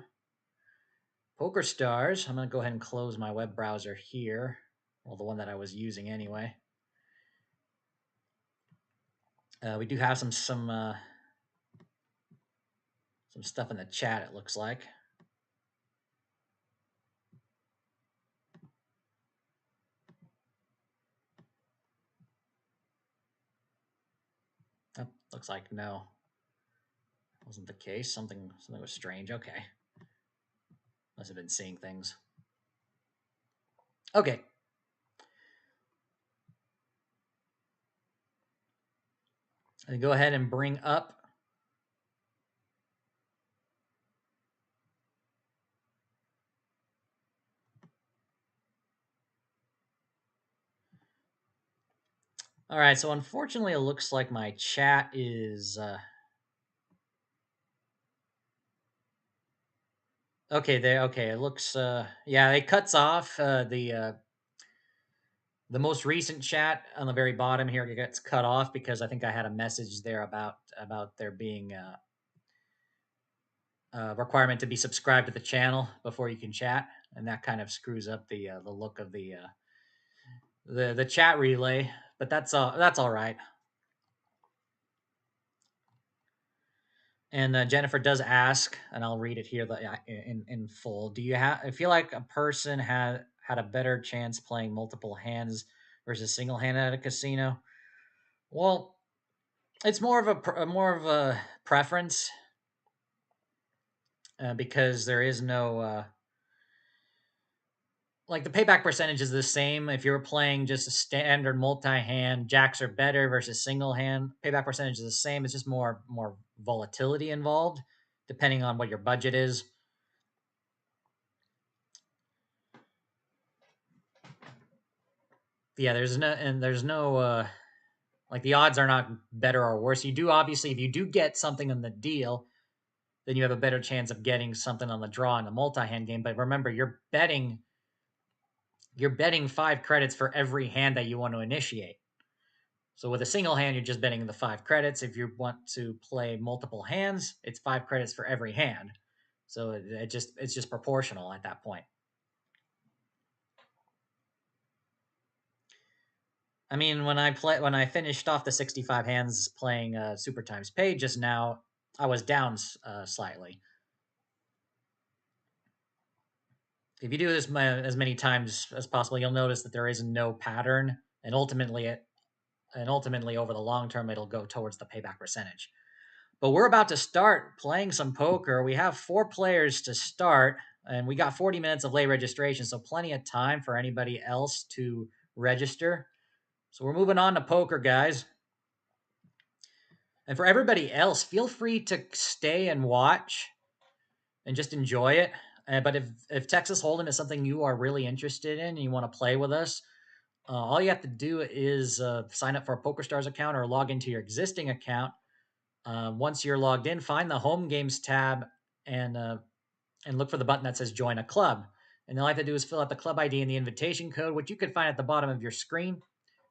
PokerStars. I'm going to go ahead and close my web browser here. Well, the one that I was using anyway. We do have some stuff in the chat, it looks like. Oh, looks like no. Wasn't the case. Something was strange. Okay. Must have been seeing things. Okay. And go ahead and bring up all right, so unfortunately it looks like my chat is okay there. Okay, it looks yeah, it cuts off the most recent chat on the very bottom here gets cut off because I think I had a message there about there being a requirement to be subscribed to the channel before you can chat, and that kind of screws up the look of the chat relay. But that's all right. And Jennifer does ask, and I'll read it here in full. Do you I feel like a person had a better chance playing multiple hands versus single hand at a casino? Well, it's more of a preference because there is no like the payback percentage is the same if you're playing just a standard multi-hand. Jacks are better versus single hand. Payback percentage is the same. It's just more volatility involved depending on what your budget is. Yeah, there's no like the odds are not better or worse. You do obviously, if you do get something on the deal, then you have a better chance of getting something on the draw in the multi-hand game. But remember, you're betting 5 credits for every hand that you want to initiate. So with a single hand, you're just betting the 5 credits. If you want to play multiple hands, it's 5 credits for every hand. So it's just proportional at that point. I mean, when I finished off the 65 hands playing Super Times Pay just now, I was down slightly. If you do this as many times as possible, you'll notice that there is no pattern, and ultimately over the long term, it'll go towards the payback percentage. But we're about to start playing some poker. We have 4 players to start, and we got 40 minutes of late registration, so plenty of time for anybody else to register. So we're moving on to poker, guys. And for everybody else, feel free to stay and watch and just enjoy it. But if Texas Hold'em is something you are really interested in and you want to play with us, all you have to do is sign up for a PokerStars account or log into your existing account. Once you're logged in, find the Home Games tab and and look for the button that says Join a Club. And all you have to do is fill out the club ID and the invitation code, which you can find at the bottom of your screen,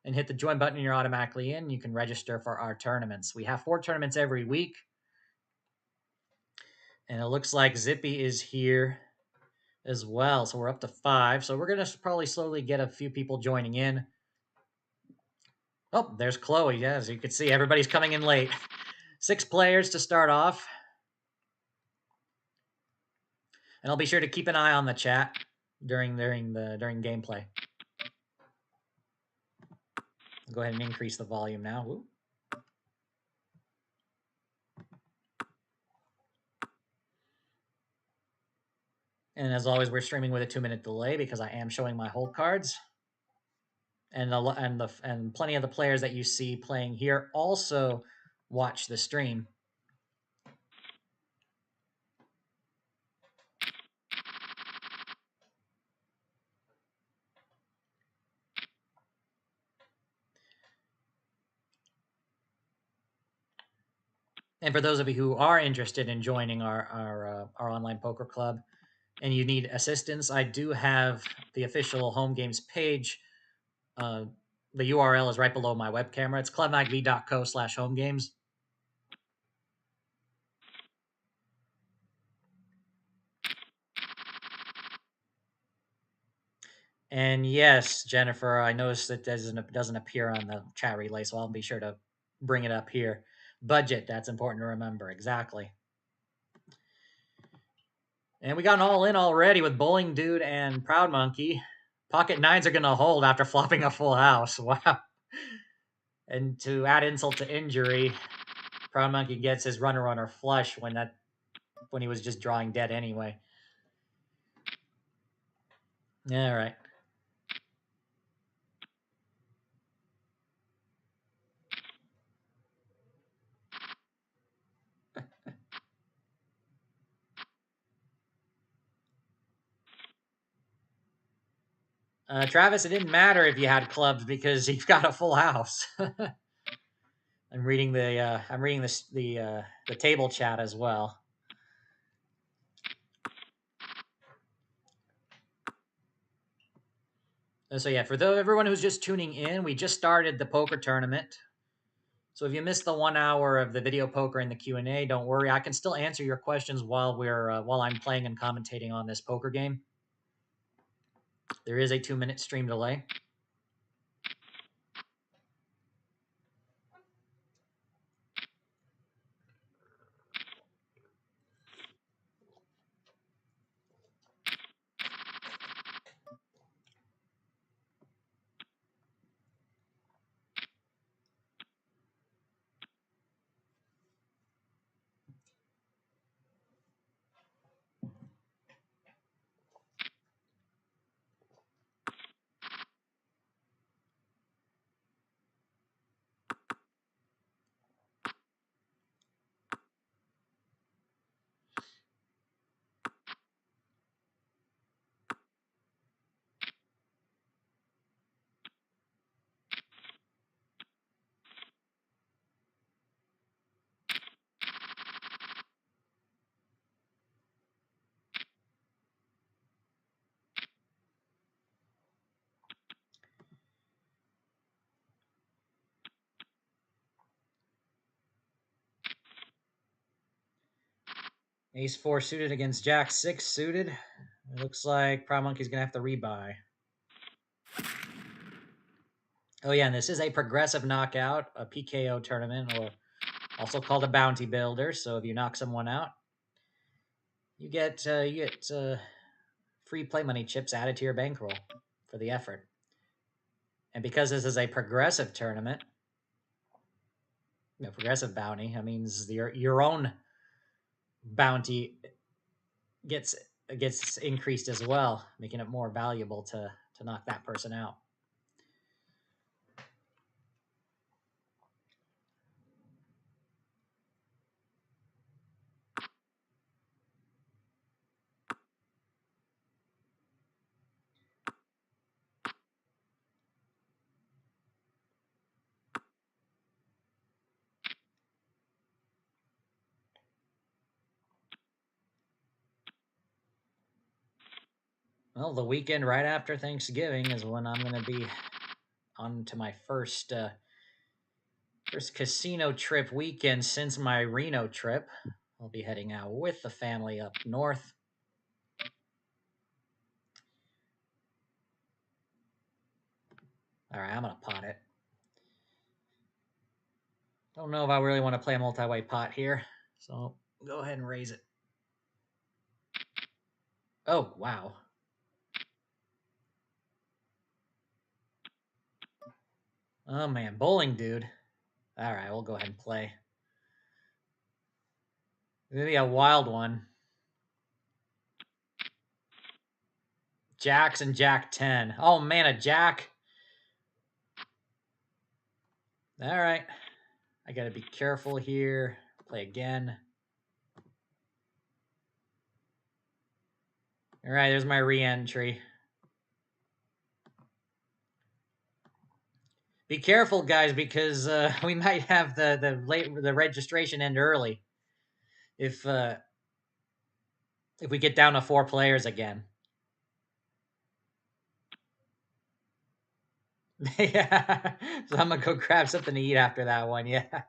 and hit the join button and you're automatically in. You can register for our tournaments. We have 4 tournaments every week. And it looks like Zippy is here as well. So we're up to 5. So we're going to probably slowly get a few people joining in. Oh, there's Chloe. Yeah, as you can see, everybody's coming in late. 6 players to start off. And I'll be sure to keep an eye on the chat during gameplay. I'll go ahead and increase the volume now. Woo. And as always, we're streaming with a 2-minute delay because I am showing my hold cards. And plenty of the players that you see playing here also watch the stream. And for those of you who are interested in joining our online poker club, and you need assistance, I do have the official home games page. The URL is right below my web camera. It's clubmagv.co/homegames. And yes, Jennifer, I noticed that doesn't appear on the chat relay, so I'll be sure to bring it up here. Budget, that's important to remember. Exactly. And we got an all-in already with Bowling Dude and Proud Monkey. Pocket nines are going to hold after flopping a full house. Wow. And to add insult to injury, Proud Monkey gets his runner flush when he was just drawing dead anyway. All right. Travis, it didn't matter if you had clubs because you've got a full house. I'm reading the table chat as well. So yeah, for everyone who's just tuning in, we just started the poker tournament. So if you missed the 1 hour of the video poker and the Q&A, don't worry. I can still answer your questions while I'm playing and commentating on this poker game. There is a 2-minute stream delay. Ace 4 suited against Jack 6 suited. It looks like Proud Monkey's going to have to rebuy. Oh yeah, and this is a progressive knockout, a PKO tournament, or also called a bounty builder. So if you knock someone out, you get free play money chips added to your bankroll for the effort. And because this is a progressive tournament, progressive bounty, that means your own bounty gets increased as well, making it more valuable to knock that person out. Well, the weekend right after Thanksgiving is when I'm going to be on to my first casino trip weekend since my Reno trip. I'll be heading out with the family up north. All right, I'm going to pot it. Don't know if I really want to play a multi-way pot here, so go ahead and raise it. Oh, wow. Oh, man. Bowling, dude. All right, we'll go ahead and play. Maybe a wild one. Jacks and Jack 10. Oh, man, a Jack. All right. I got to be careful here. Play again. All right, there's my re-entry. Be careful, guys, because we might have the registration end early if we get down to 4 players again. Yeah, so I'm gonna go grab something to eat after that one. Yeah.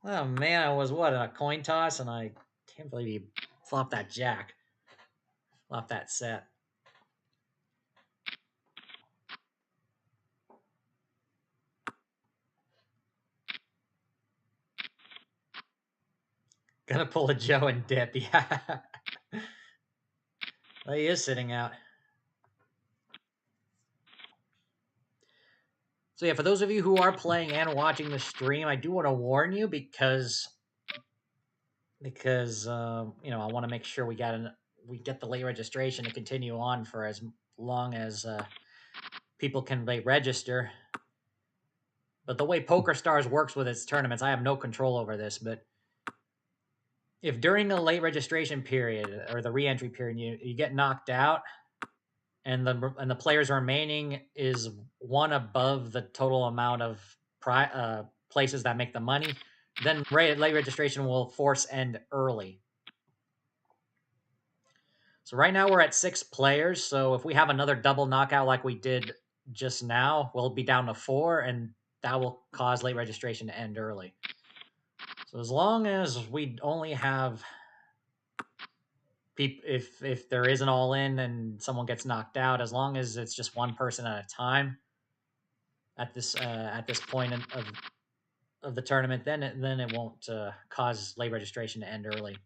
Oh man, I was what, in a coin toss, and I can't believe he flopped that jack, flopped that set. Gonna pull a Joe and dip. Yeah. Well, he is sitting out. So yeah, for those of you who are playing and watching the stream, I do want to warn you because you know, I want to make sure we get the late registration to continue on for as long as people can late register. But the way PokerStars works with its tournaments, I have no control over this. But if during the late registration period or the re-entry period you get knocked out, and the players remaining is one above the total amount of places that make the money, then late registration will force end early. So right now we're at 6 players. So if we have another double knockout like we did just now, we'll be down to 4, and that will cause late registration to end early. So as long as we only have if there is an all in and someone gets knocked out, as long as it's just one person at a time at this point of the tournament, then it won't cause late registration to end early.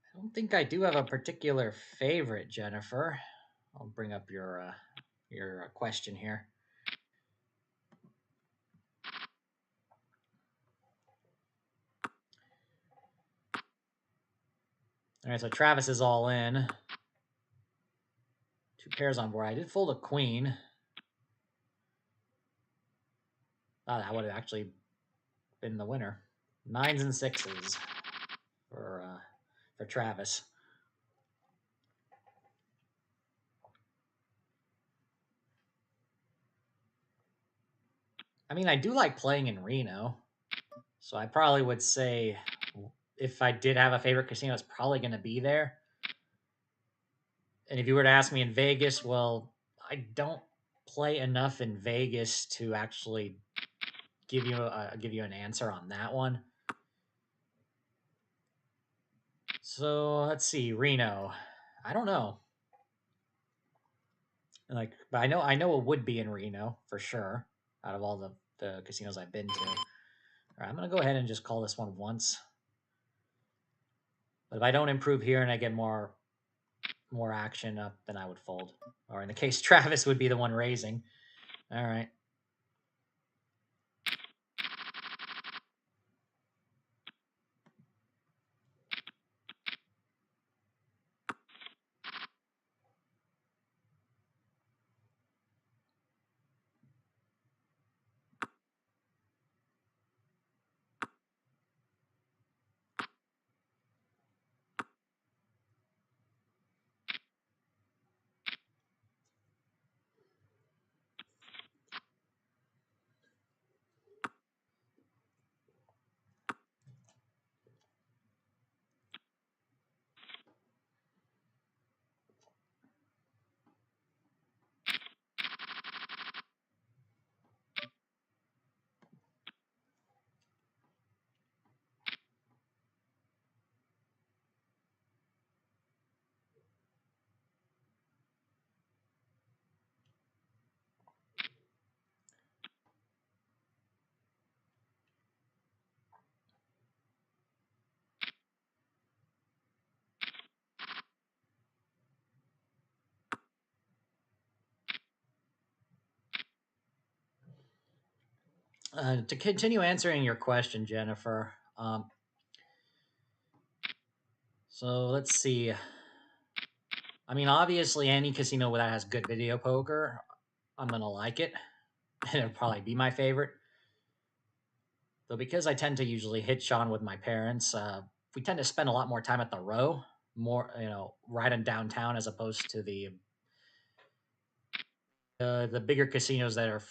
I don't think I do have a particular favorite, Jennifer. I'll bring up your question here. All right, so Travis is all in. 2 pairs on board. I did fold a queen. Oh, that would have actually been the winner. 9s and 6s for Travis. I mean, I do like playing in Reno, so I probably would say if I did have a favorite casino, it's probably going to be there. And if you were to ask me in Vegas, well, I don't play enough in Vegas to actually give you an answer on that one. So let's see, Reno. I don't know. But I know it would be in Reno for sure. Out of all the casinos I've been to. All right, I'm gonna go ahead and just call this one once. But if I don't improve here and I get more action up, then I would fold. Or in the case, Travis would be the one raising. All right. To continue answering your question, Jennifer. So let's see. I mean, obviously, any casino that has good video poker, I'm gonna like it. It'll probably be my favorite. Though because I tend to usually hit Sean with my parents, we tend to spend a lot more time at the row, more right in downtown as opposed to the bigger casinos that are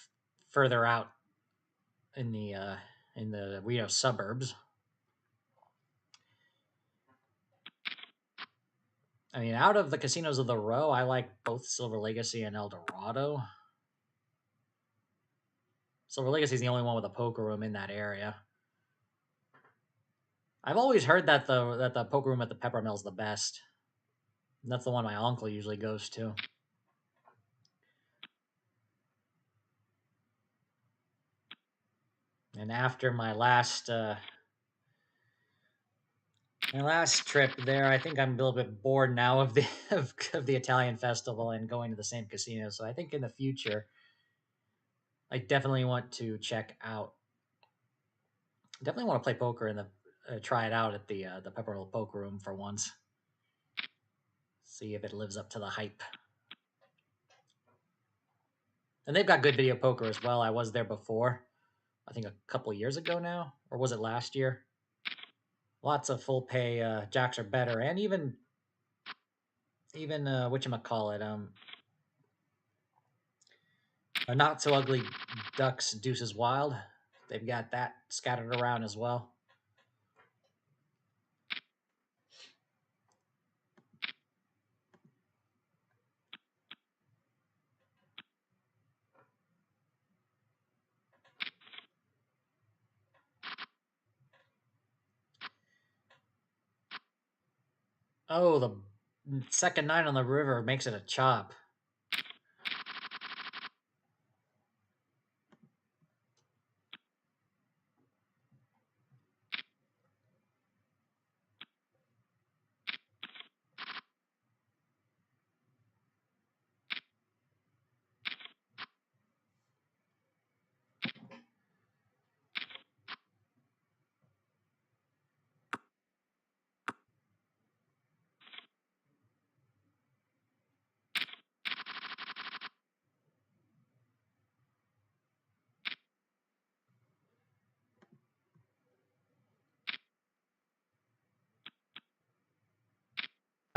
further out in the Reno suburbs. I mean, out of the casinos of the row, I like both Silver Legacy and El Dorado. Silver Legacy is the only one with a poker room in that area. I've always heard that the poker room at the Peppermill is the best. And that's the one my uncle usually goes to. And after my last trip there, I think I'm a little bit bored now of the of the Italian festival and going to the same casino. So I think in the future, I definitely want to check out. Definitely want to play poker in the try it out at the Peppermill Poker Room for once. See if it lives up to the hype. And they've got good video poker as well. I was there before. I think a couple of years ago now, or was it last year? Lots of full pay jacks are better, and even whatchamacallit, a not so ugly ducks deuces wild. They've got that scattered around as well. Oh, the second nine on the river makes it a chop.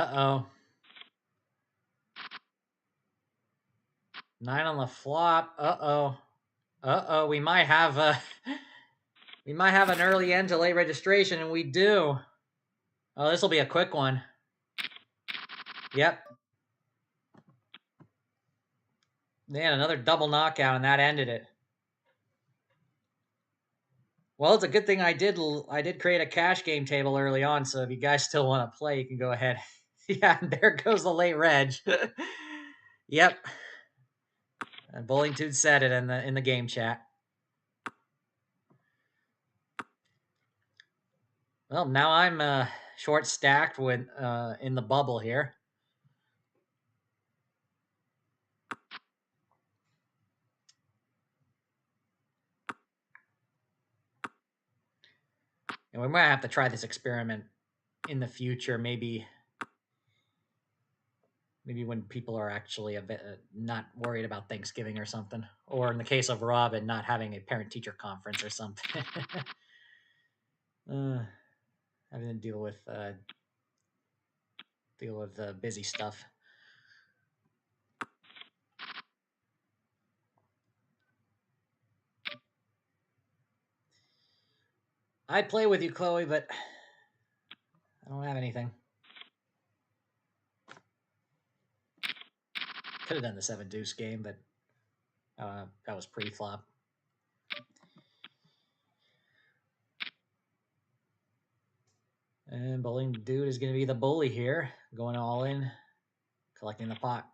Uh-oh. 9 on the flop. Uh-oh. Uh-oh, we might have we might have an early end to late registration, and we do. Oh, this will be a quick one. Yep. Man, another double knockout, and that ended it. Well, it's a good thing I did create a cash game table early on, so if you guys still want to play, you can go ahead. Yeah, there goes the late reg. Yep. And Bowling Dude said it in the game chat. Well, now I'm short stacked with in the bubble here. And we might have to try this experiment in the future, maybe when people are actually a bit not worried about Thanksgiving or something, or in the case of Robin, not having a parent-teacher conference or something. Having to deal with busy stuff. I'd play with you, Chloe, but I don't have anything. Could have done the 7 deuce game, but that was pre-flop. And Bowling Dude is going to be the bully here, going all in, collecting the pot.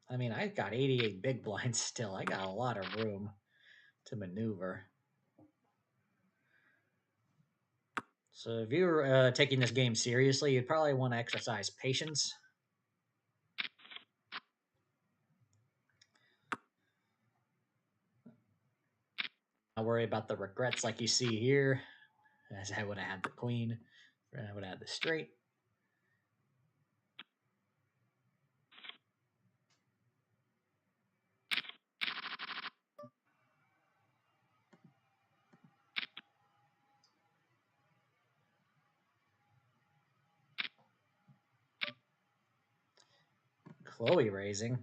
I mean, I've got 88 big blinds still. I got a lot of room to maneuver. So if you're taking this game seriously, you'd probably want to exercise patience. Not worry about the regrets like you see here. As I would have had the queen, I would have had the straight. Chloe raising.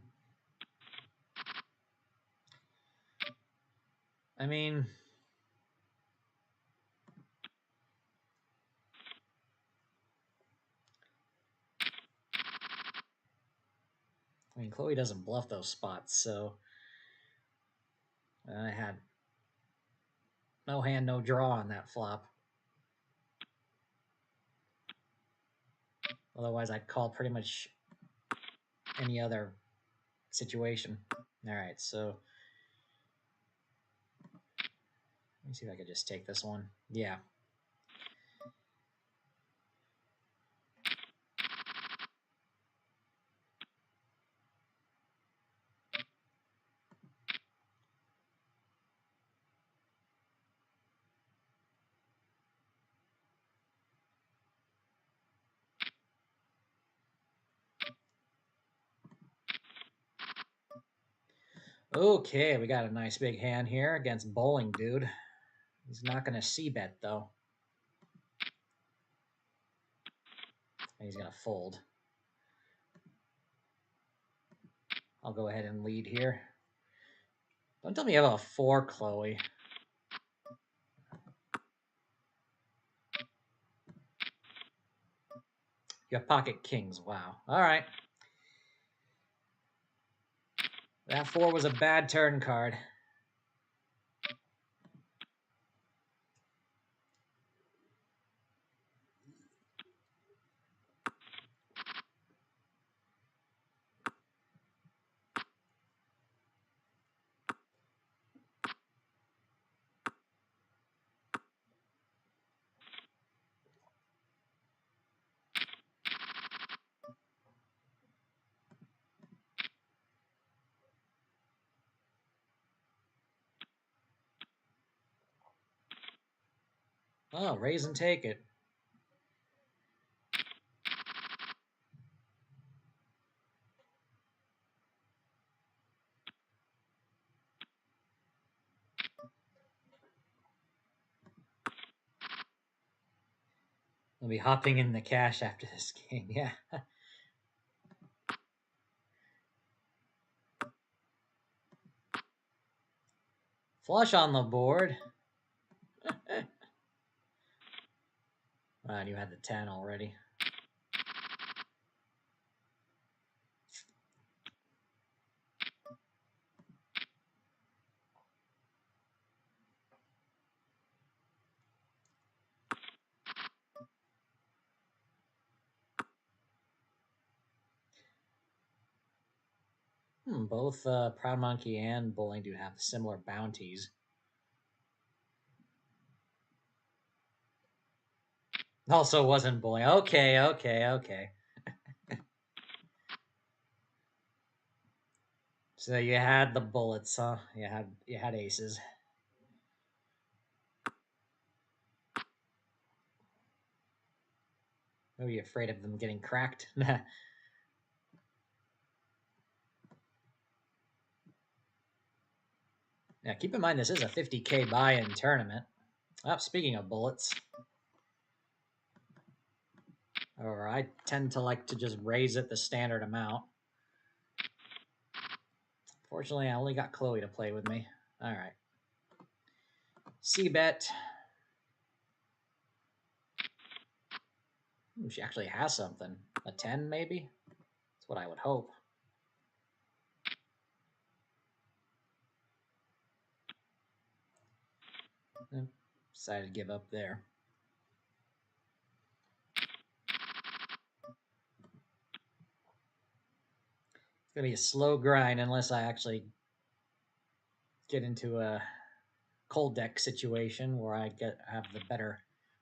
I mean, Chloe doesn't bluff those spots, so I had no hand, no draw on that flop. Otherwise, I'd call pretty much any other situation. All right, so let me see if I could just take this one. Yeah. Okay, we got a nice big hand here against Bowling Dude. He's not going to c-bet, though. He's going to fold. I'll go ahead and lead here. Don't tell me you have a 4, Chloe. You have pocket kings. Wow. All right. That 4 was a bad turn card. Oh, raise and take it. I'll be hopping in the cash after this game. Yeah. Flush on the board. And you had the 10 already. Both Proud Monkey and Bowling Dude have similar bounties. Also wasn't bowling. Okay. So you had the bullets, huh? You had aces. Are you afraid of them getting cracked? Now, keep in mind, this is a 50K buy-in tournament. Oh, speaking of bullets. Or I tend to like to just raise it the standard amount. Fortunately, I only got Chloe to play with me. All right. C-bet. She actually has something. A 10, maybe? That's what I would hope. Decided to give up there. It's going to be a slow grind unless I actually get into a cold deck situation where I have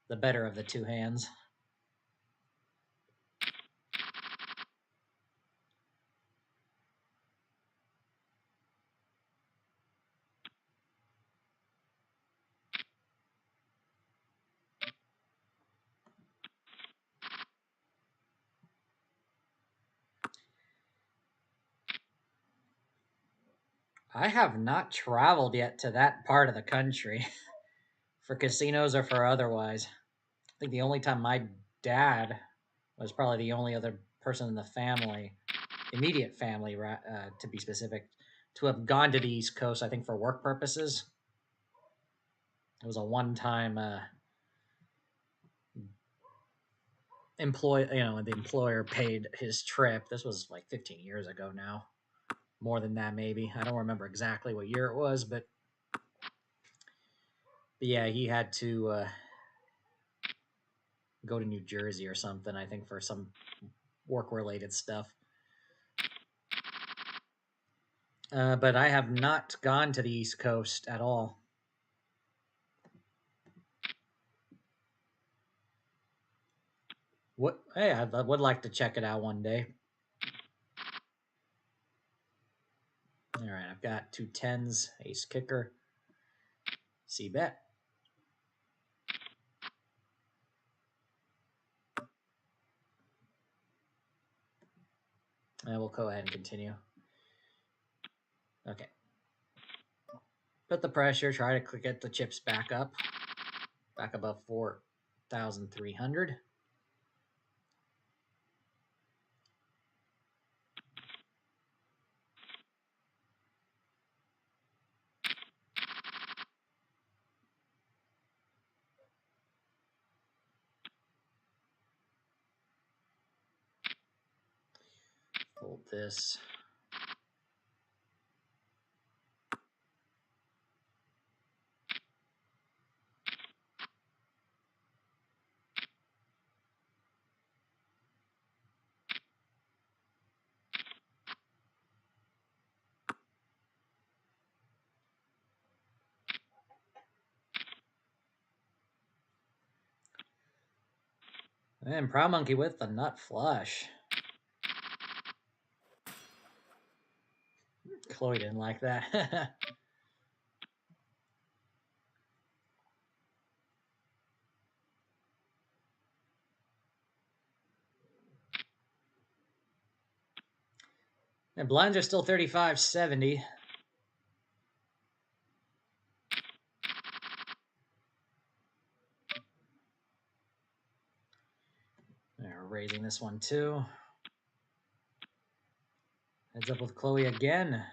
the the better of the two hands. I have not traveled yet to that part of the country for casinos or for otherwise. I think the only time my dad was probably the only other person in the family, immediate family, to be specific, to have gone to the East Coast, I think for work purposes. It was a one-time the employer paid his trip. This was like 15 years ago now. More than that, maybe. I don't remember exactly what year it was, but yeah, he had to go to New Jersey or something, I think, for some work-related stuff. But I have not gone to the East Coast at all. Hey, I would like to check it out one day. All right, I've got 2 10s, ace kicker, C bet. And we'll go ahead and continue. Okay. Put the pressure, try to get the chips back above 4,300. Fold this. And Proud Monkey with the nut flush. Chloe didn't like that. And blinds are still 35.70. They're raising this one too. Heads up with Chloe again.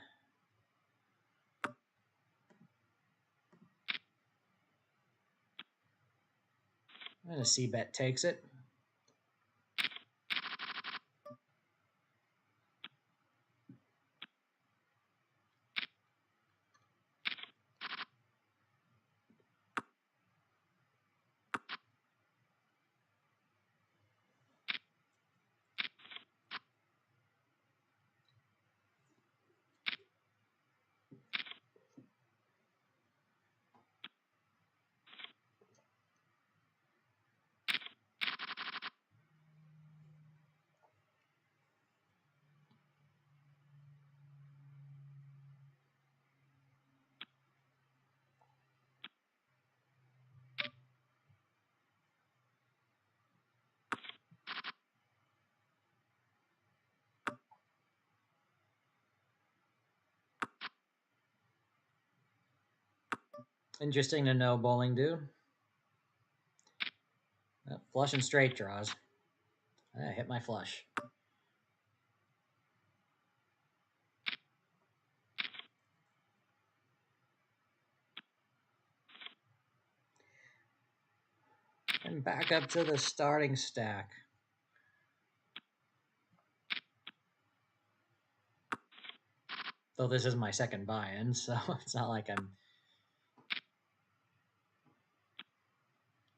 And a C bet takes it. Interesting to know, Bowling Dude. Flush and straight draws. I hit my flush. And back up to the starting stack. Though this is my second buy-in, so it's not like I'm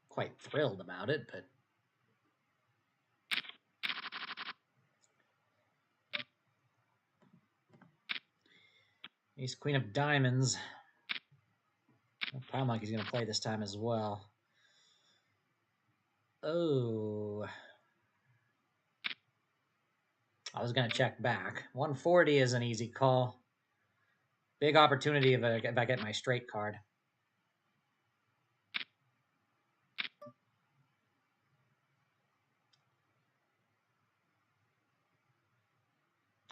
quite thrilled about it, but Ace Queen of Diamonds. Proud Monkey's going to play this time as well. Oh. I was going to check back. 140 is an easy call. Big opportunity if I get my straight card.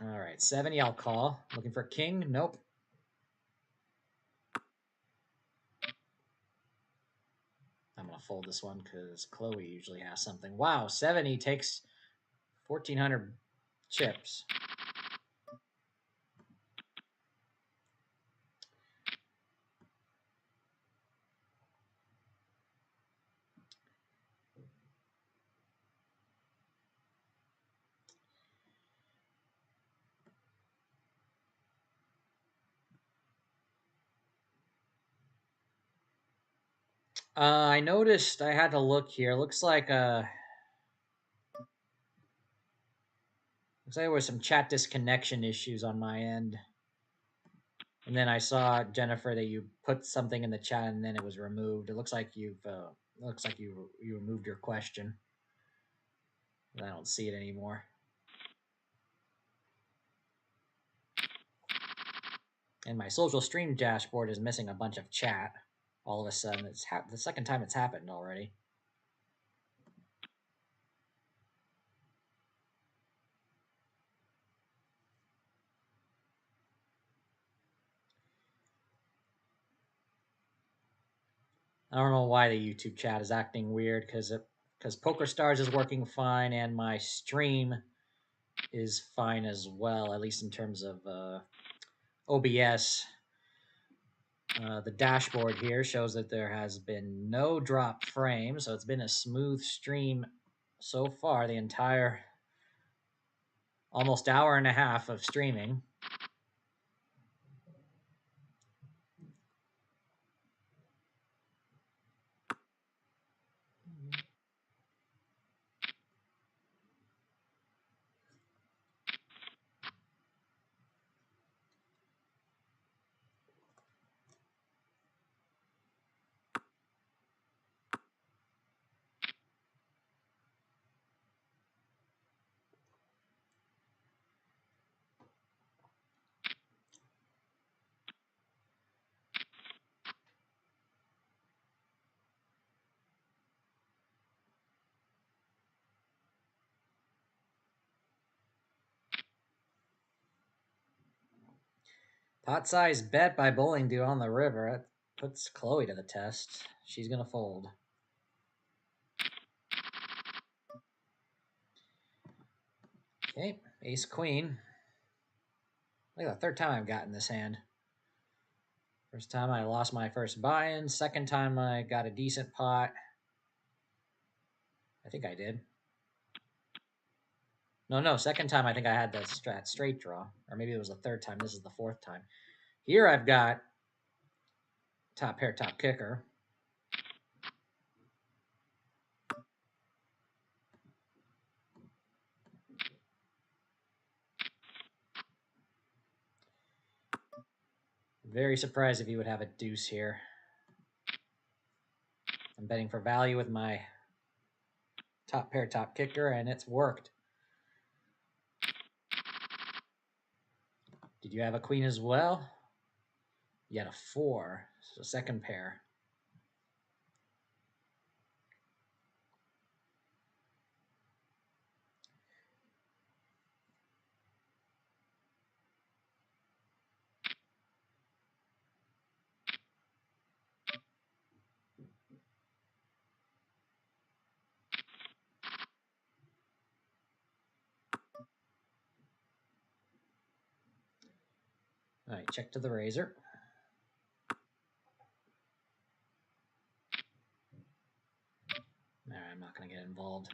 All right, 70 I'll call. Looking for king? Nope. I'm going to fold this one because Chloe usually has something. Wow, 70 takes 1,400 chips. I noticed I had to look here. Looks like there were some chat disconnection issues on my end. And then I saw, Jennifer, that you put something in the chat and then it was removed. It looks like you removed your question. I don't see it anymore. And my social stream dashboard is missing a bunch of chat. All of a sudden, it's the second time it's happened already. I don't know why the YouTube chat is acting weird, because PokerStars is working fine and my stream is fine as well, at least in terms of OBS. The dashboard here shows that there has been no drop frame, so it's been a smooth stream so far, the entire almost hour and a half of streaming. Pot size bet by Bowling Dude on the river. That puts Chloe to the test. She's going to fold. Okay, ace queen. Look at the third time I've gotten this hand. First time I lost my first buy-in. Second time I got a decent pot. I think I did. No, second time I think I had the straight draw. Or maybe it was the third time. This is the fourth time. Here I've got top pair, top kicker. Very surprised if he would have a deuce here. I'm betting for value with my top pair, top kicker, and it's worked. Did you have a queen as well? You had a 4, so second pair. All right, check to the razor. All right, I'm not going to get involved.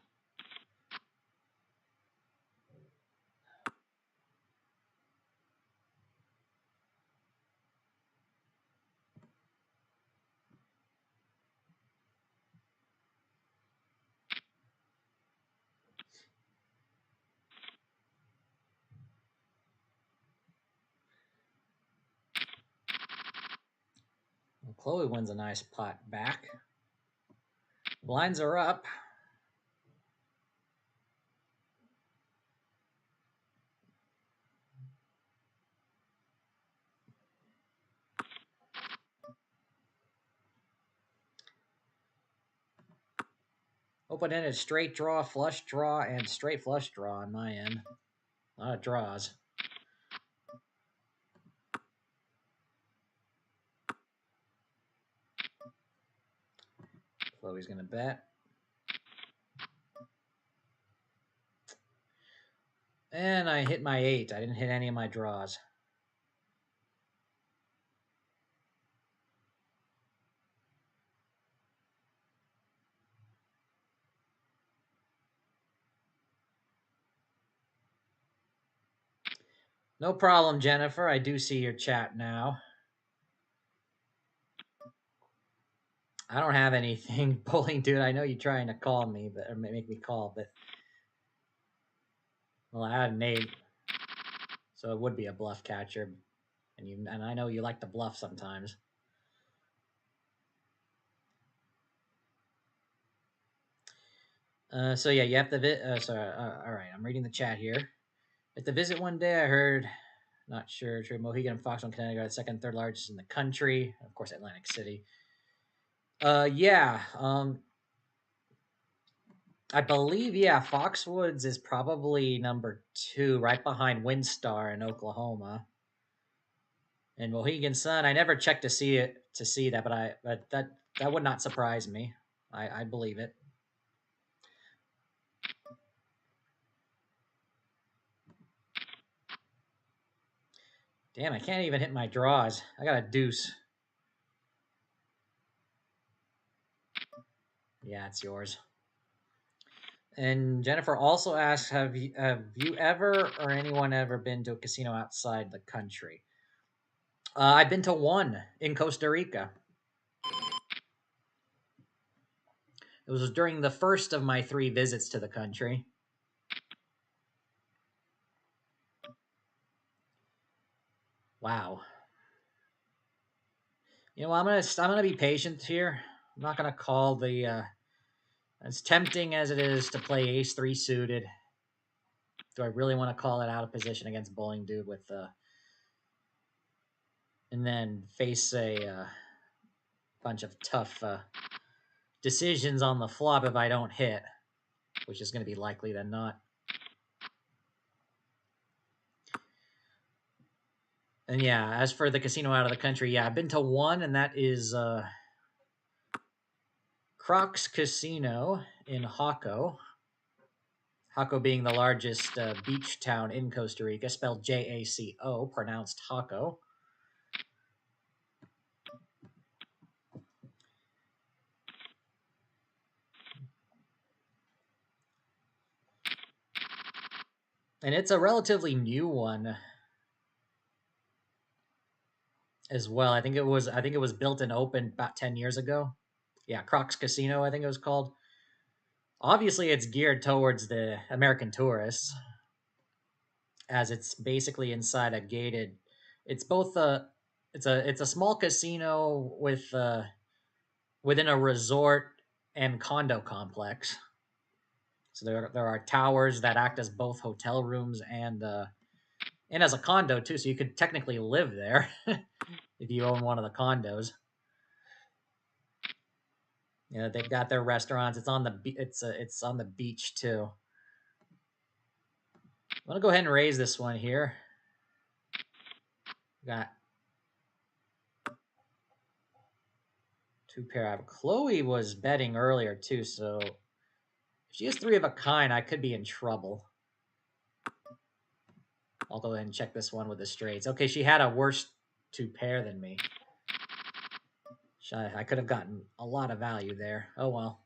Well, Chloe wins a nice pot back. Blinds are up. Open-ended straight draw, flush draw, and straight flush draw on my end. A lot of draws. Chloe's going to bet. And I hit my 8. I didn't hit any of my draws. No problem, Jennifer. I do see your chat now. I don't have anything, bowling dude. I know you're trying to call me, but or make me call, but well, I had an 8, so it would be a bluff catcher, and I know you like to bluff sometimes. So yeah, you have to sorry. All right, I'm reading the chat here. At the visit one day, I heard, not sure, true, Mohegan and Foxwell, Connecticut are the second, third largest in the country. Of course, Atlantic City. Yeah. I believe, yeah, Foxwoods is probably number 2, right behind Windstar in Oklahoma. And Mohegan Sun, I never checked to see that, but that would not surprise me. I believe it. Damn, I can't even hit my draws. I got a deuce. Yeah, it's yours. And Jennifer also asks, have you ever or anyone ever been to a casino outside the country? I've been to one in Costa Rica. It was during the first of my 3 visits to the country. Wow. You know, I'm gonna be patient here. I'm not gonna call the. As tempting as it is to play Ace 3 suited, do I really want to call it out of position against Bowling Dude with and then face a bunch of tough decisions on the flop if I don't hit, which is going to be likely than not. And yeah, as for the casino out of the country, yeah, I've been to one, and that is Crocs Casino in Jaco. Jaco being the largest beach town in Costa Rica, spelled Jaco, pronounced Jaco. And it's a relatively new one as well. I think it was built and opened about 10 years ago. Yeah, Crocs Casino, I think it was called. Obviously, it's geared towards the American tourists, as it's basically inside a gated. It's both it's a small casino with within a resort and condo complex. So there are towers that act as both hotel rooms and as a condo too. So you could technically live there if you own one of the condos. You know, they've got their restaurants. It's on the it's on the beach too. I'm gonna go ahead and raise this one here. Got 2 pair. Chloe was betting earlier too, so if she has 3 of a kind, I could be in trouble. I'll go ahead and check this one with the straights. Okay, she had a worse 2 pair than me. I could have gotten a lot of value there. Oh well.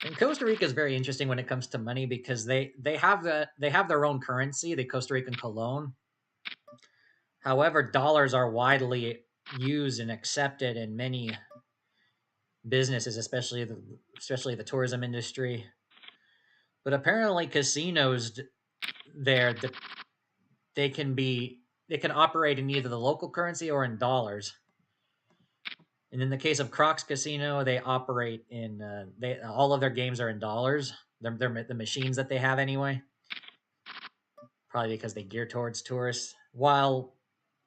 And Costa Rica is very interesting when it comes to money because they have their own currency, the Costa Rican colon. However, dollars are widely used and accepted in many businesses, especially the tourism industry. But apparently, casinos there they can operate in either the local currency or in dollars. And in the case of Crocs Casino, they operate in all of their games are in dollars. They're the machines that they have anyway. Probably because they gear towards tourists. While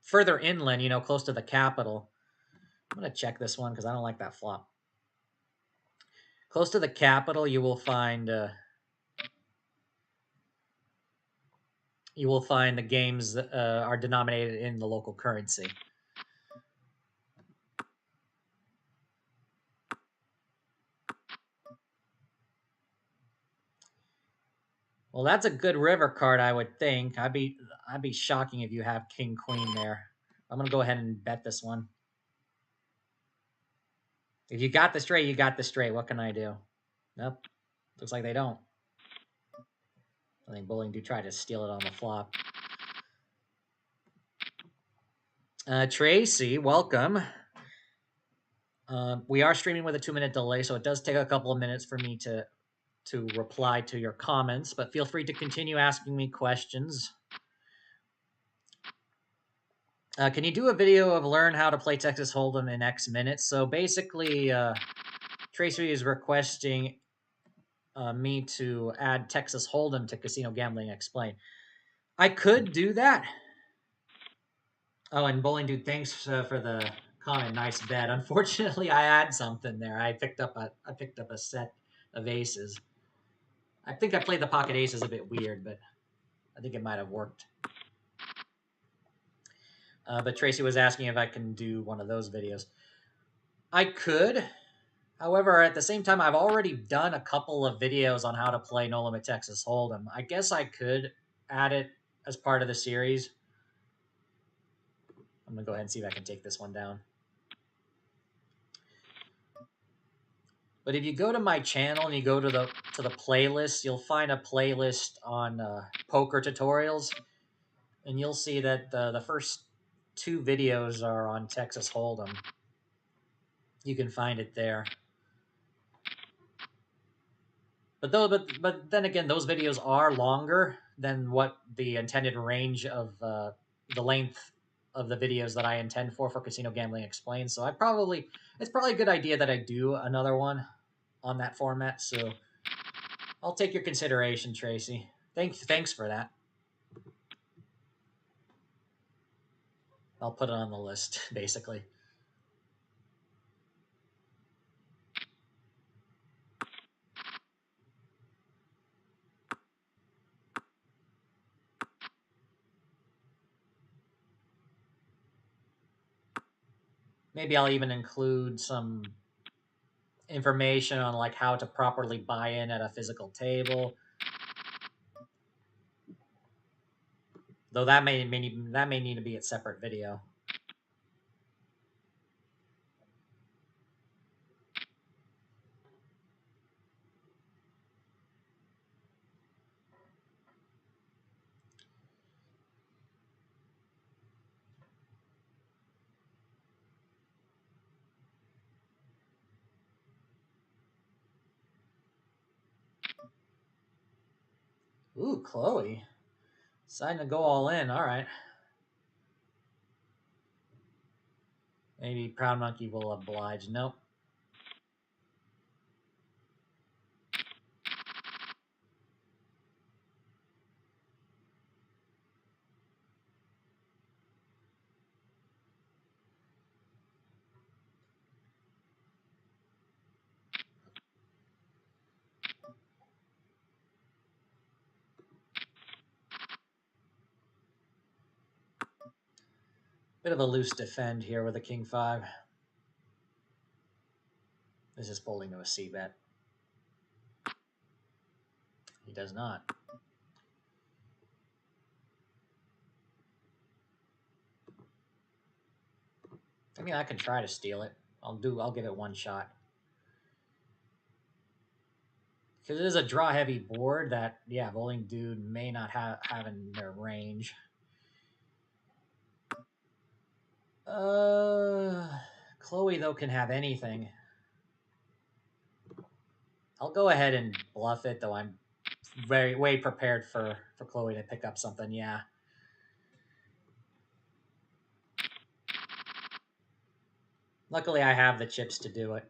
further inland, close to the capital, I'm gonna check this one because I don't like that flop. Close to the capital, you will find the games that are denominated in the local currency. Well, that's a good river card, I would think. I'd be shocking if you have King Queen there. I'm gonna go ahead and bet this one. If you got the straight, you got the straight. What can I do? Nope. Looks like they don't. I think Bowling do try to steal it on the flop. Tracy, welcome. We are streaming with a 2-minute delay, so it does take a couple of minutes for me to reply to your comments, but feel free to continue asking me questions. Can you do a video of learn how to play Texas Hold'em in X minutes? So basically, Tracy is requesting me to add Texas Hold'em to Casino Gambling Explained. I could do that. Oh, and Bowling Dude, thanks for the comment. Nice bet. Unfortunately, I had something there. I picked up a set of aces. I think I played the pocket aces a bit weird, but I think it might have worked. But Tracy was asking if I can do one of those videos. I could. However, at the same time, I've already done a couple of videos on how to play No Limit Texas Hold'em. I guess I could add it as part of the series. I'm going to go ahead and see if I can take this one down. But if you go to my channel and you go to the playlist, you'll find a playlist on poker tutorials. And you'll see that the first 2 videos are on Texas Hold'em. You can find it there. But then again, those videos are longer than what the intended range of the length of the videos that I intend for Casino Gambling Explained. So it's probably a good idea that I do another one on that format. So I'll take your consideration, Tracy. Thanks for that. I'll put it on the list, basically. Maybe I'll even include some information on like how to properly buy in at a physical table. Though that may need to be a separate video. Ooh, Chloe. Deciding to go all in. All right. Maybe Proud Monkey will oblige. Nope. Bit of a loose defend here with a King 5. This is folding to a C bet. He does not. I mean, I can try to steal it. I'll give it one shot. Because it is a draw-heavy board that, yeah, Bowling Dude may not have in their range. Chloe, though, can have anything. I'll go ahead and bluff it, though I'm way prepared for Chloe to pick up something, yeah. Luckily, I have the chips to do it.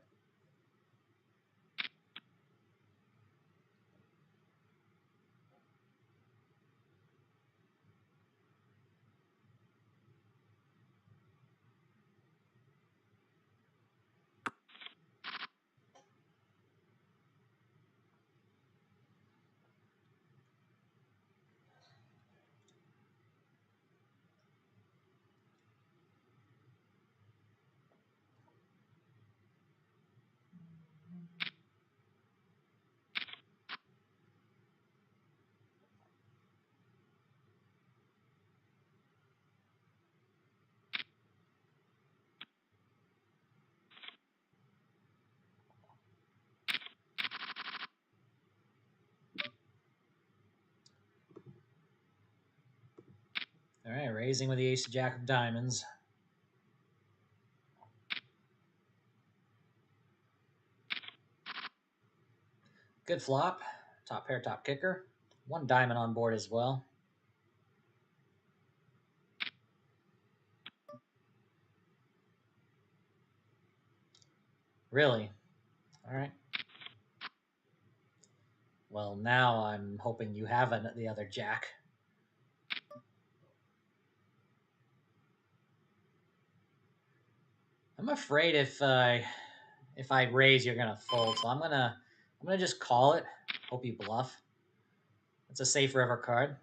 All right, raising with the ace jack of diamonds. Good flop. Top pair, top kicker. One diamond on board as well. Really? All right. Well, now I'm hoping you have the other jack. I'm afraid if I raise, you're gonna fold. So I'm gonna just call it. Hope you bluff. It's a safe river card.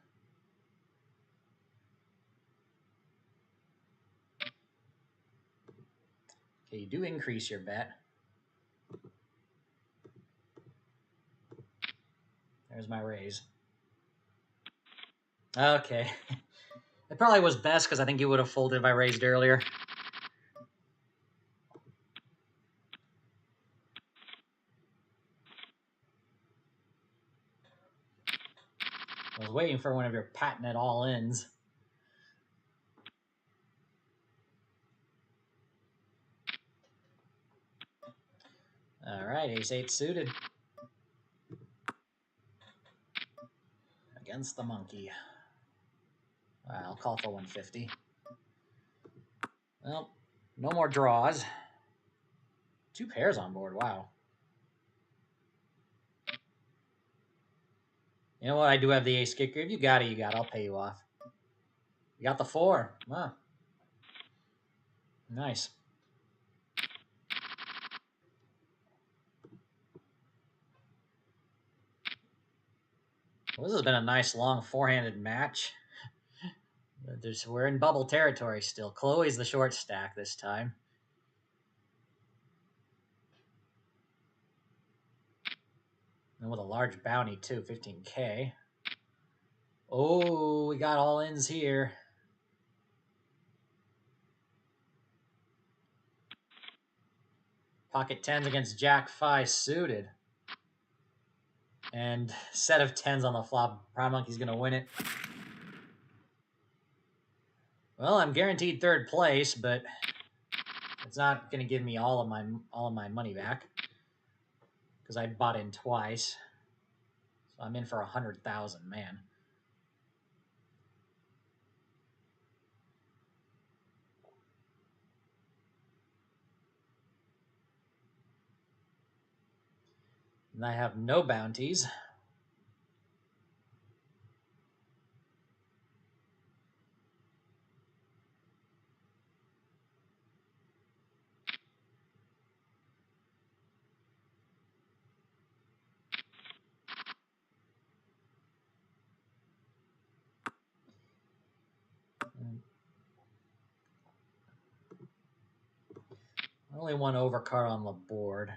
Okay, you do increase your bet. There's my raise. Okay. It probably was best because I think you would have folded if I raised earlier. I was waiting for one of your patented all-ins. All right, ace-8 suited. Against the monkey. I'll call for 150. Well, no more draws. Two pairs on board, wow. You know what, I do have the ace kicker. If you got it, you got it. I'll pay you off. You got the 4. Wow. Nice. Well, this has been a nice long four-handed match. We're in bubble territory still. Chloe's the short stack this time. And with a large bounty too, 15K. Oh, we got all ins here. Pocket 10s against Jack 5 suited. And set of 10s on the flop. Brown Monkey's going to win it. Well, I'm guaranteed third place, but it's not going to give me all of my money back because I bought in twice. So I'm in for 100,000, man. And I have no bounties. Only one overcard on the board.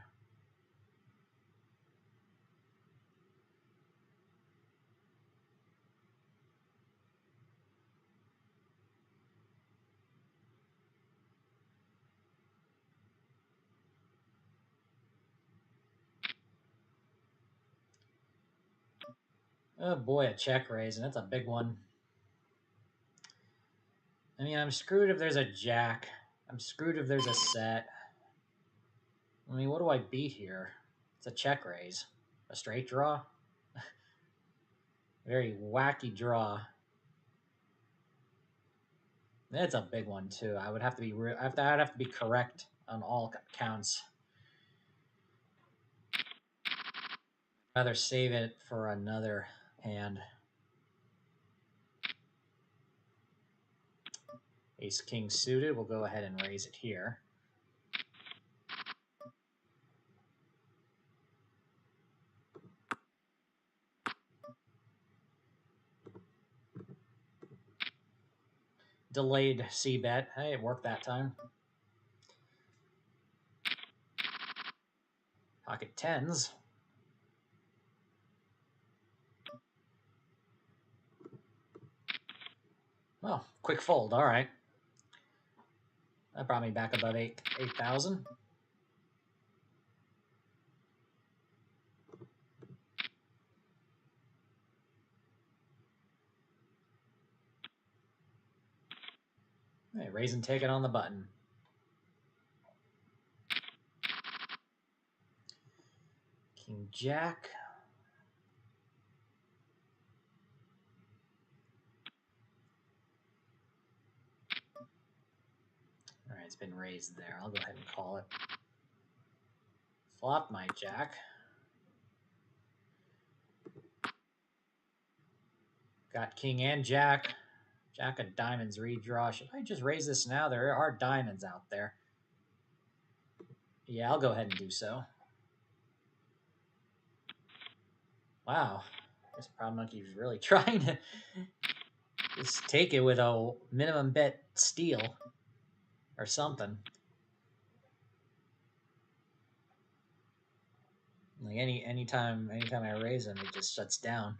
Oh boy, a check raise, and that's a big one. I mean, I'm screwed if there's a jack. I'm screwed if there's a set. I mean, what do I beat here? It's a check raise. A straight draw? Very wacky draw. That's a big one too. I would have to be I'd have to be correct on all counts. Rather save it for another hand. Ace king suited. We'll go ahead and raise it here. Delayed C bet. Hey, it worked that time. Pocket tens. Well, quick fold. All right. That brought me back above 8,000. Hey, raise and take it on the button. King Jack. All right, it's been raised there. I'll go ahead and call it. Flop my Jack. Got King and Jack. Jack of diamonds redraw. Should I just raise this now? There are diamonds out there. Yeah, I'll go ahead and do so. Wow. This Proud Monkey's really trying to just take it with a minimum bet steal or something. Like anytime I raise him, it just shuts down.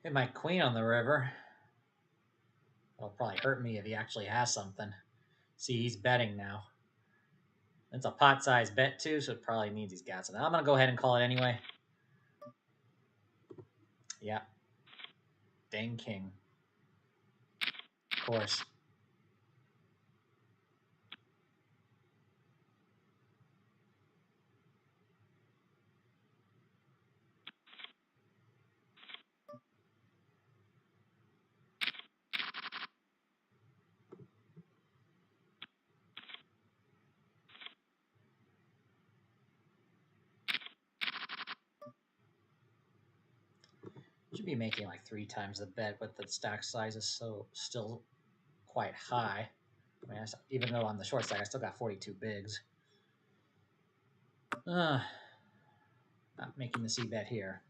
Hit my queen on the river. That'll probably hurt me if he actually has something. See, he's betting now. It's a pot-sized bet, too, so it probably means he's got something. I'm going to go ahead and call it anyway. Yeah. Dang king. Of course. Should be making like 3 times the bet, but the stack size is still quite high. I mean, even though on the short stack I still got 42 bigs. Not making the C bet here.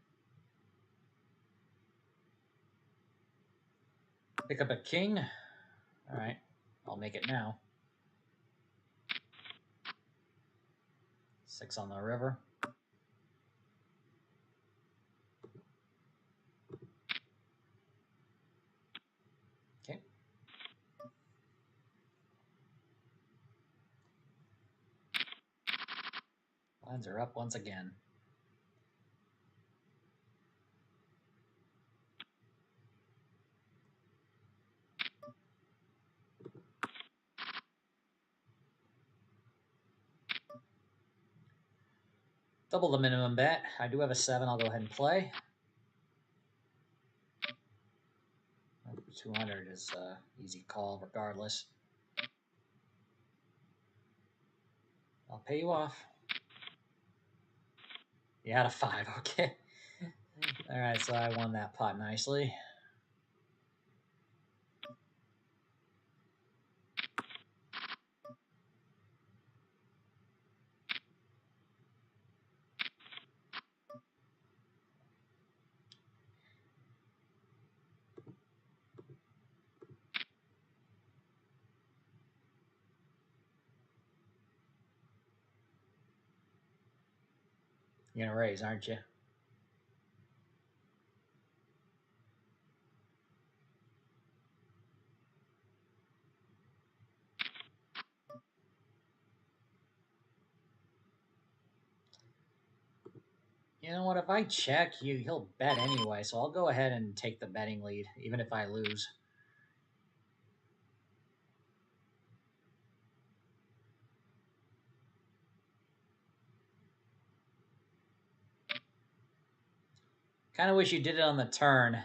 Pick up a king. All right, I'll make it now. 6 on the river. Okay. Lines are up once again. Double the minimum bet. I do have a 7. I'll go ahead and play. 200 is an easy call regardless. I'll pay you off. You had a 5, okay. All right, so I won that pot nicely. You're gonna raise, aren't you? You know what? If I check, he'll bet anyway, so I'll go ahead and take the betting lead, even if I lose. Kind of wish you did it on the turn,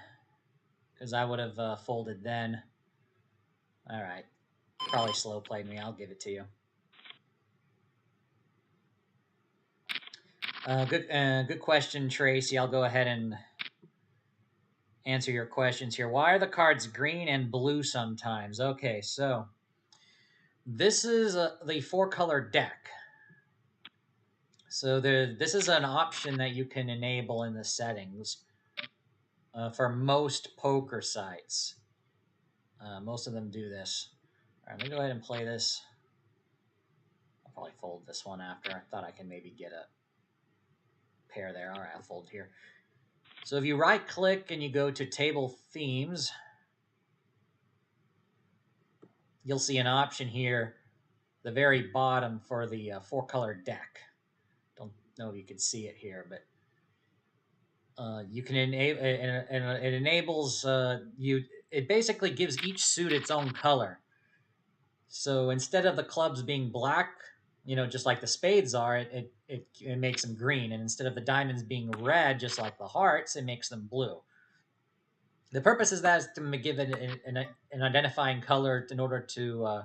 because I would have folded then. All right. Probably slow played me. I'll give it to you. Good question, Tracy. I'll go ahead and answer your questions here. Why are the cards green and blue sometimes? Okay, so this is the four-color deck. So this is an option that you can enable in the settings for most poker sites. Most of them do this. All right, let me go ahead and play this. I'll probably fold this one after. I thought I can maybe get a pair there. All right, I'll fold here. So if you right-click and you go to Table Themes, you'll see an option here, the very bottom for the four-color deck. Don't know if you can see it here, but you can enable, and it enables you. It basically gives each suit its own color. So instead of the clubs being black, just like the spades are, it makes them green, and instead of the diamonds being red, just like the hearts, it makes them blue. The purpose is that is to give it an identifying color in order to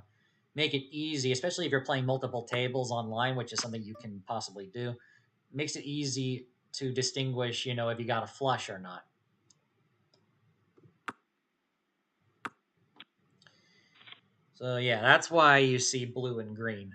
make it easy, especially if you're playing multiple tables online, which is something you can possibly do. It makes it easy to distinguish, if you got a flush or not. So yeah, that's why you see blue and green.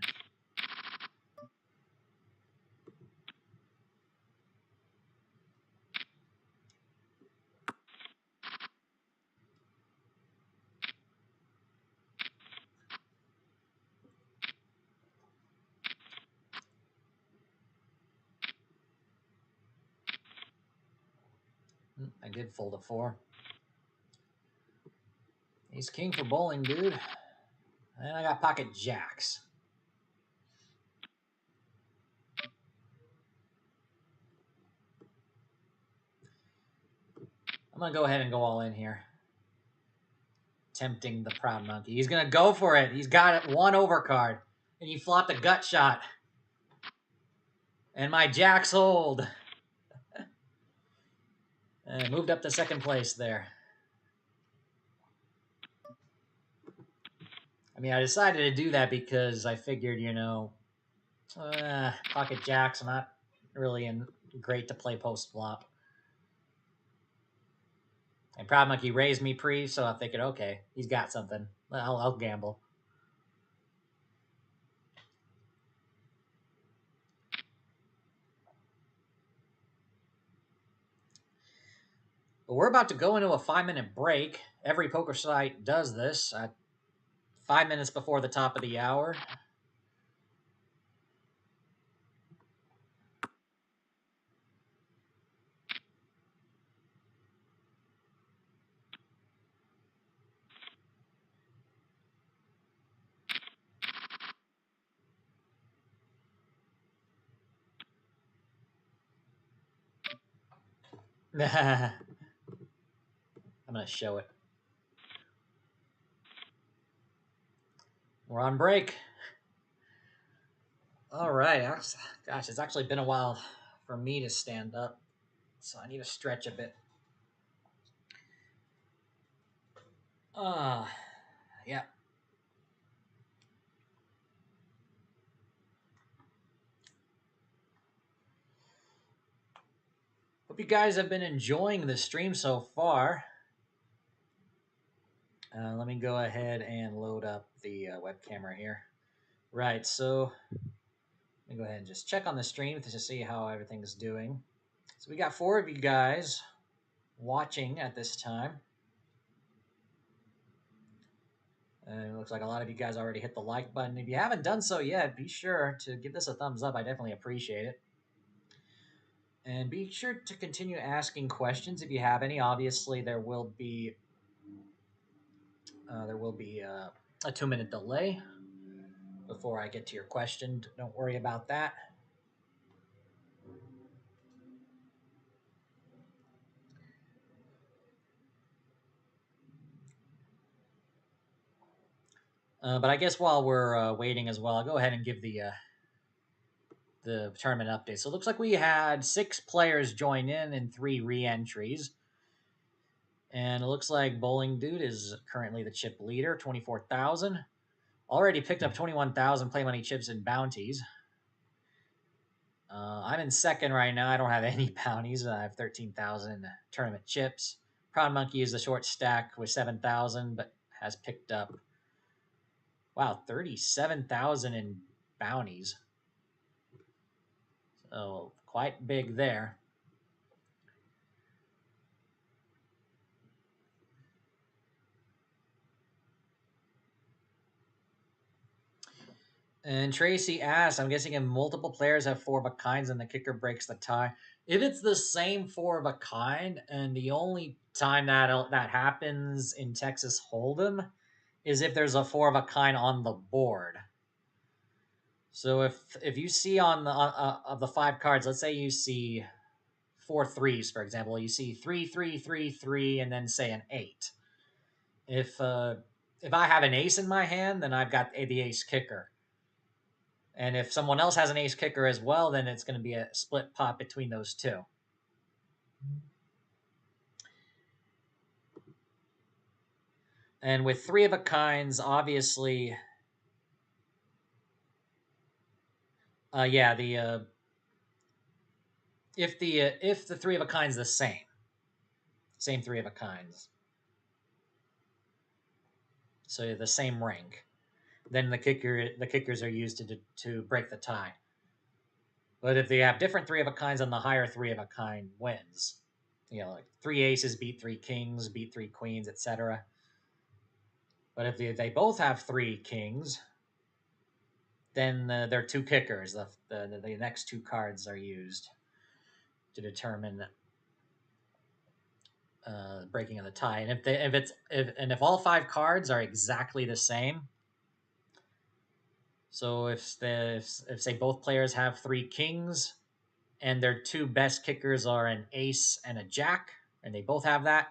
I did fold a 4. He's king for bowling, dude. And I got pocket jacks. I'm going to go ahead and go all in here. Tempting the proud monkey. He's going to go for it. He's got it. 1 overcard. And he flopped a gut shot. And my jacks hold. And moved up to second place there. I mean, I decided to do that because I figured, pocket jacks are not really great to play post flop. And Proud Monkey raised me pre, so I'm thinking, okay, he's got something. I'll gamble. But we're about to go into a 5-minute break. Every poker site does this at 5 minutes before the top of the hour. I'm going to show it. We're on break. All right. Gosh, it's actually been a while for me to stand up, so I need to stretch a bit. Yeah. Hope you guys have been enjoying the stream so far. Let me go ahead and load up the web camera here. Right, so let me go ahead and just check on the stream to see how everything's doing. So we got 4 of you guys watching at this time. It looks like a lot of you guys already hit the like button. If you haven't done so yet, be sure to give this a thumbs up. I definitely appreciate it. And be sure to continue asking questions if you have any. Obviously, there will be a 2-minute delay before I get to your question. Don't worry about that. But I guess while we're waiting as well, I'll go ahead and give the tournament update. So it looks like we had 6 players join in and 3 re-entries. And it looks like Bowling Dude is currently the chip leader, 24,000. Already picked up 21,000 play money chips and bounties. I'm in second right now. I don't have any bounties. I have 13,000 tournament chips. Proud Monkey is the short stack with 7,000, but has picked up, wow, 37,000 in bounties. So quite big there. And Tracy asks, I'm guessing if multiple players have 4 of a kinds and the kicker breaks the tie. If it's the same 4 of a kind, and the only time that happens in Texas Hold'em is if there's a 4 of a kind on the board. So if you see on the of the 5 cards, let's say you see 4 threes, for example, you see 3, 3, 3, 3, and then say an 8. If I have an ace in my hand, then I've got the ace kicker. And if someone else has an ace kicker as well, then it's going to be a split pot between those two. And with 3 of a kinds, obviously, yeah, if the 3 of a kinds the same 3 of a kinds, so the same rank, then the kickers are used to break the tie. But if they have different 3 of a kinds, then the higher 3 of a kind wins. You know, like 3 aces beat 3 kings, beat 3 queens, etc. But if they both have 3 kings, then there are 2 kickers. The next 2 cards are used to determine breaking of the tie. And if all 5 cards are exactly the same, so if say both players have 3 kings and their 2 best kickers are an ace and a jack, and they both have that,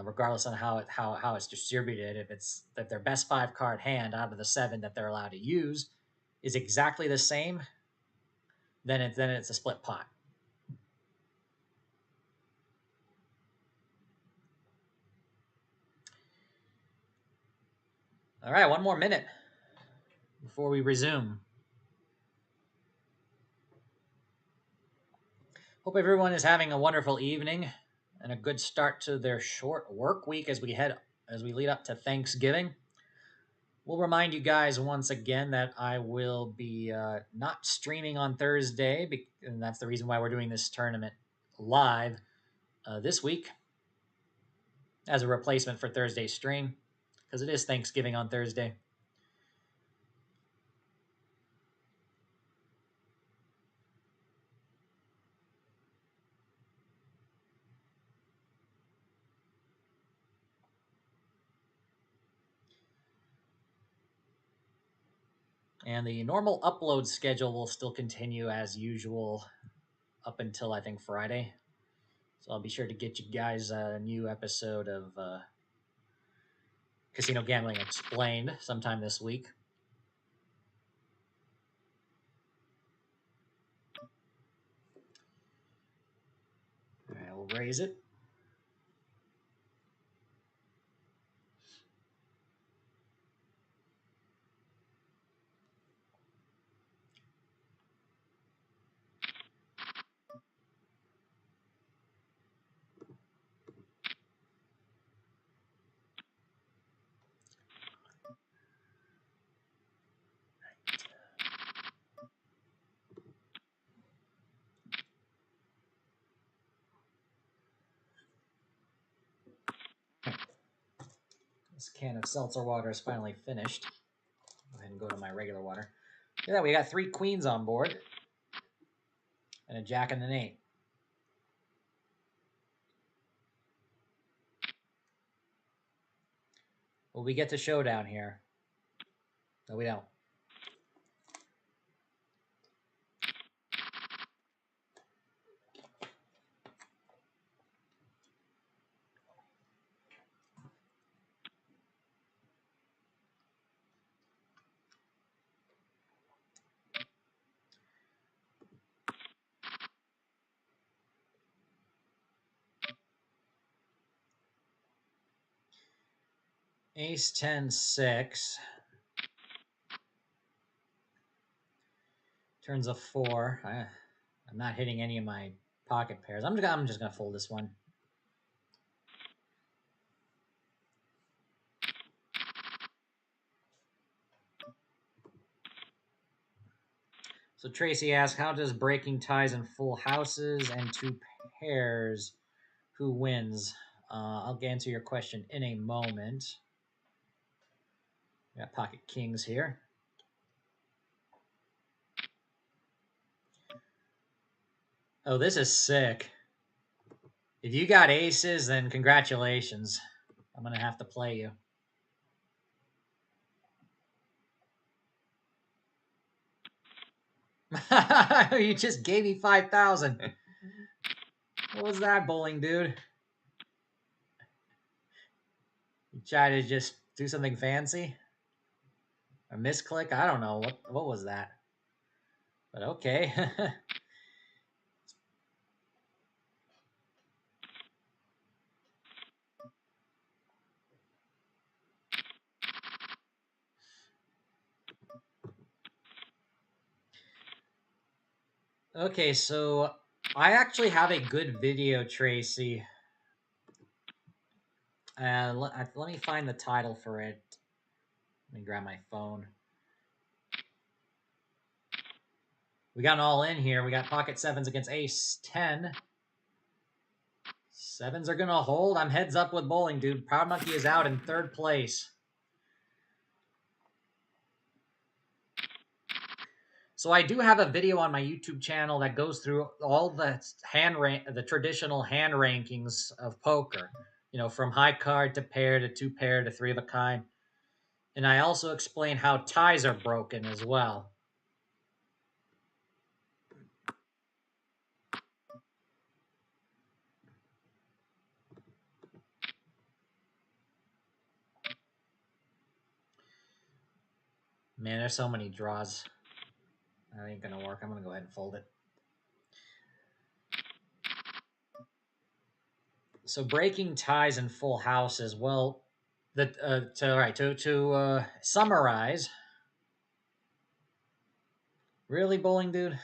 regardless on how it's distributed, if their best 5 card hand out of the 7 that they're allowed to use is exactly the same, then it's a split pot. All right, 1 more minute before we resume. Hope everyone is having a wonderful evening and a good start to their short work week as we lead up to Thanksgiving. We'll remind you guys once again that I will be not streaming on Thursday, and that's the reason why we're doing this tournament live this week as a replacement for Thursday's stream, because it is Thanksgiving on Thursday. And the normal upload schedule will still continue as usual up until I think Friday. So I'll be sure to get you guys a new episode of Casino Gambling Explained sometime this week. All right, we'll raise it. This can of seltzer water is finally finished. Go ahead and go to my regular water. Yeah, we got 3 queens on board. And a jack and an 8. Well, we get to showdown here. No, we don't. Ace 10 6. Turns a 4. I'm not hitting any of my pocket pairs. I'm just gonna fold this one. So Tracy asks, how does breaking ties in full houses and 2 pairs, who wins? I'll answer your question in a moment. We got pocket kings here. Oh, this is sick. If you got aces, then congratulations. I'm going to have to play you. You just gave me 5,000. What was that, bowling dude? You try to just do something fancy? A misclick? I don't know. What was that? But okay. Okay, so I actually have a good video, Tracy. Let me find the title for it. Let me grab my phone. We got an all in here. We got pocket 7s against ace 10. 7s are going to hold. I'm heads up with bowling, dude. Proud Monkey is out in 3rd place. So I do have a video on my YouTube channel that goes through all the traditional hand rankings of poker. You know, from high card to pair to 2 pair to 3 of a kind. And I also explain how ties are broken as well. Man, there's so many draws. That ain't gonna work. I'm gonna go ahead and fold it. So breaking ties in full houses. Well, to summarize. Really, bowling dude?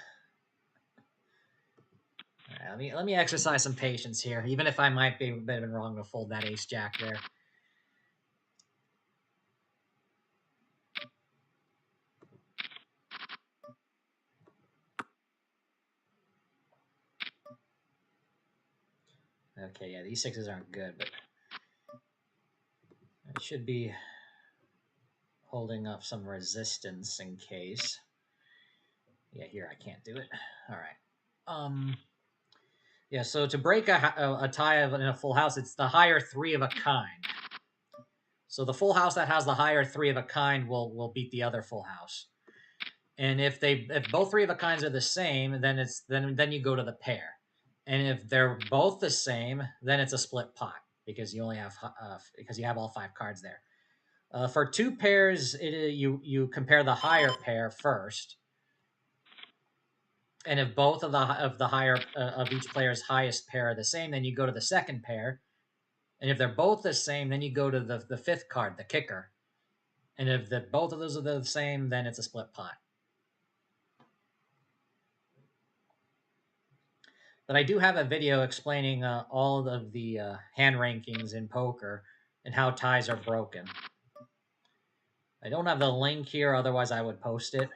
All right, let me exercise some patience here, even if I might be a bit wrong to fold that ace jack there. Okay, yeah, these 6s aren't good, but I should be holding up some resistance in case. Yeah, here I can't do it. All right. Yeah, so to break a tie in a full house, it's the higher 3 of a kind. So the full house that has the higher 3 of a kind will beat the other full house. And if both 3 of a kinds are the same, then you go to the pair. And if they're both the same, then it's a split pot because you only have because you have all 5 cards there. For 2 pairs, you compare the higher pair first, and if both of the higher of each player's highest pair are the same, then you go to the second pair, and if they're both the same, then you go to the 5th card, the kicker, and if both of those are the same, then it's a split pot. But I do have a video explaining all of the hand rankings in poker and how ties are broken. I don't have the link here, otherwise I would post it.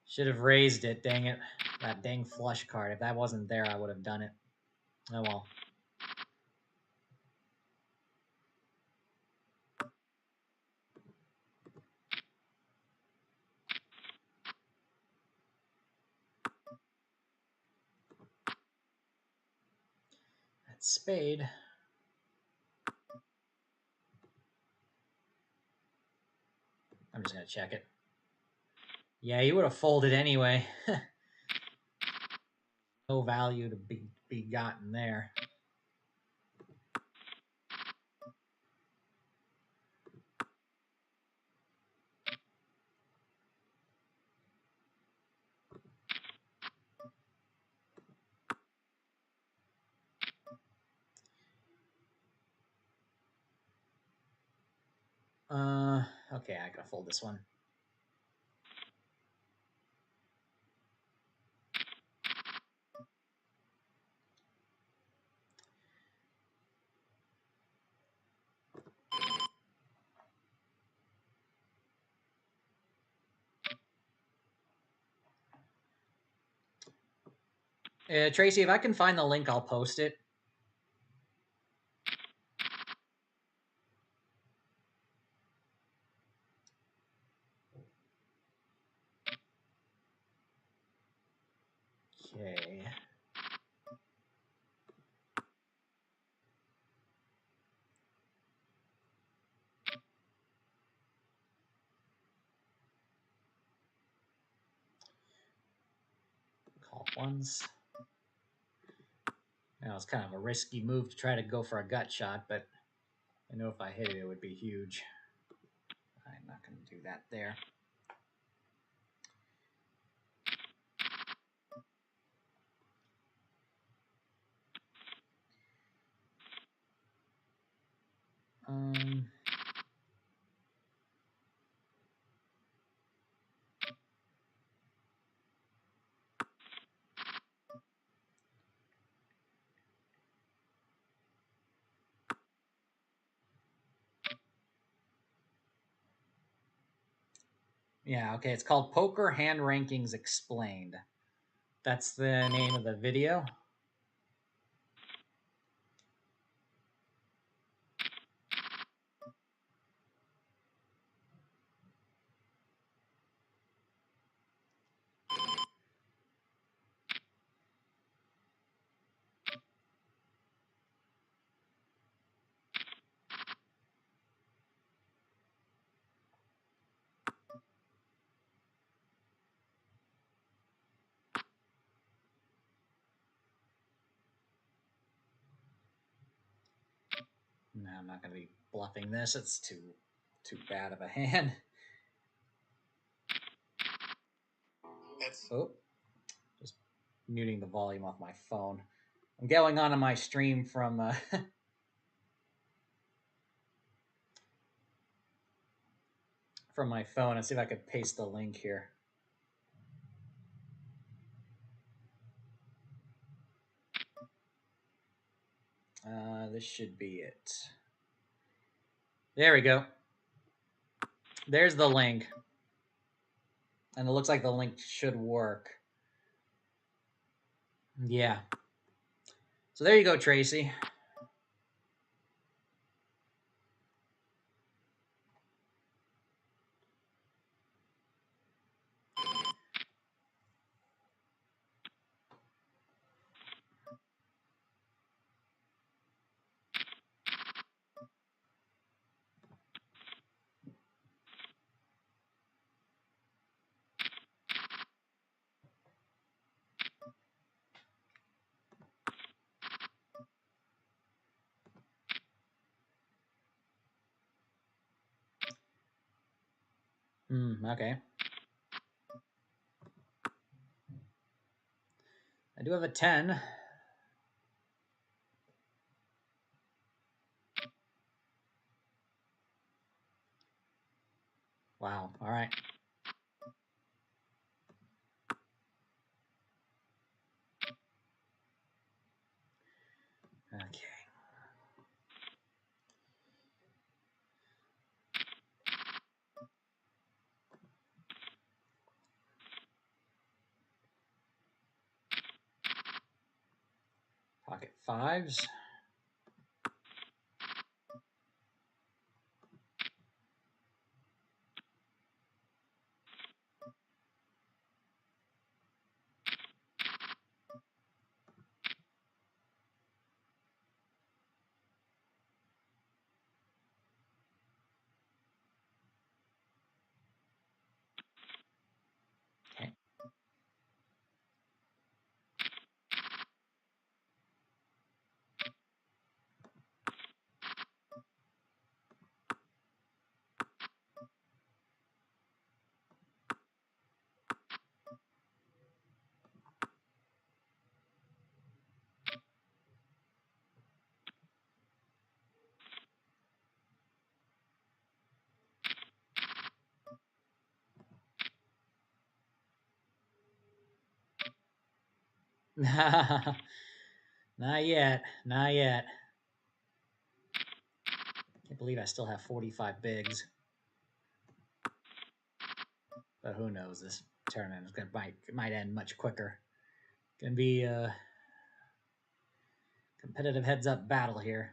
Should have raised it, dang it. That dang flush card. If that wasn't there, I would have done it. Oh well. That spade. I'm just going to check it. Yeah, he would have folded anyway. No value to be gotten there. Okay, I gotta fold this one. Tracy, if I can find the link, I'll post it. Okay. Call ones. Now it's kind of a risky move to try to go for a gut shot, but I know if I hit it, it would be huge. I'm not going to do that there. Yeah, okay, it's called Poker Hand Rankings Explained. That's the name of the video. No, I'm not going to be bluffing this. It's too bad of a hand. Oh, just muting the volume off my phone. I'm going on my stream from from my phone and see if I could paste the link here. This should be it. There we go. There's the link. And it looks like the link should work. Yeah. So there you go, Tracy. Okay. I do have a 10. Wow. All right. Okay. pocket fives. Okay. Not yet. Not yet. Can't believe I still have 45 bigs. But who knows? This tournament is might end much quicker. Gonna be a competitive heads-up battle here.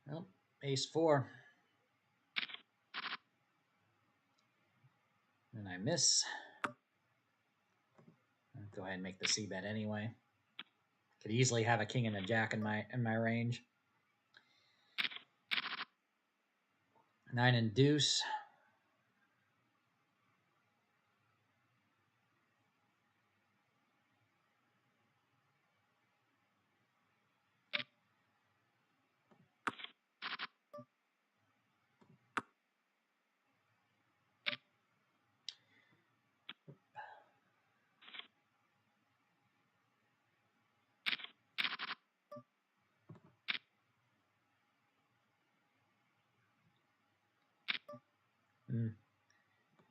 Well, ace 4. And I miss. I'll go ahead and make the c-bet anyway. Could easily have a king and a jack in my range. 9 and deuce.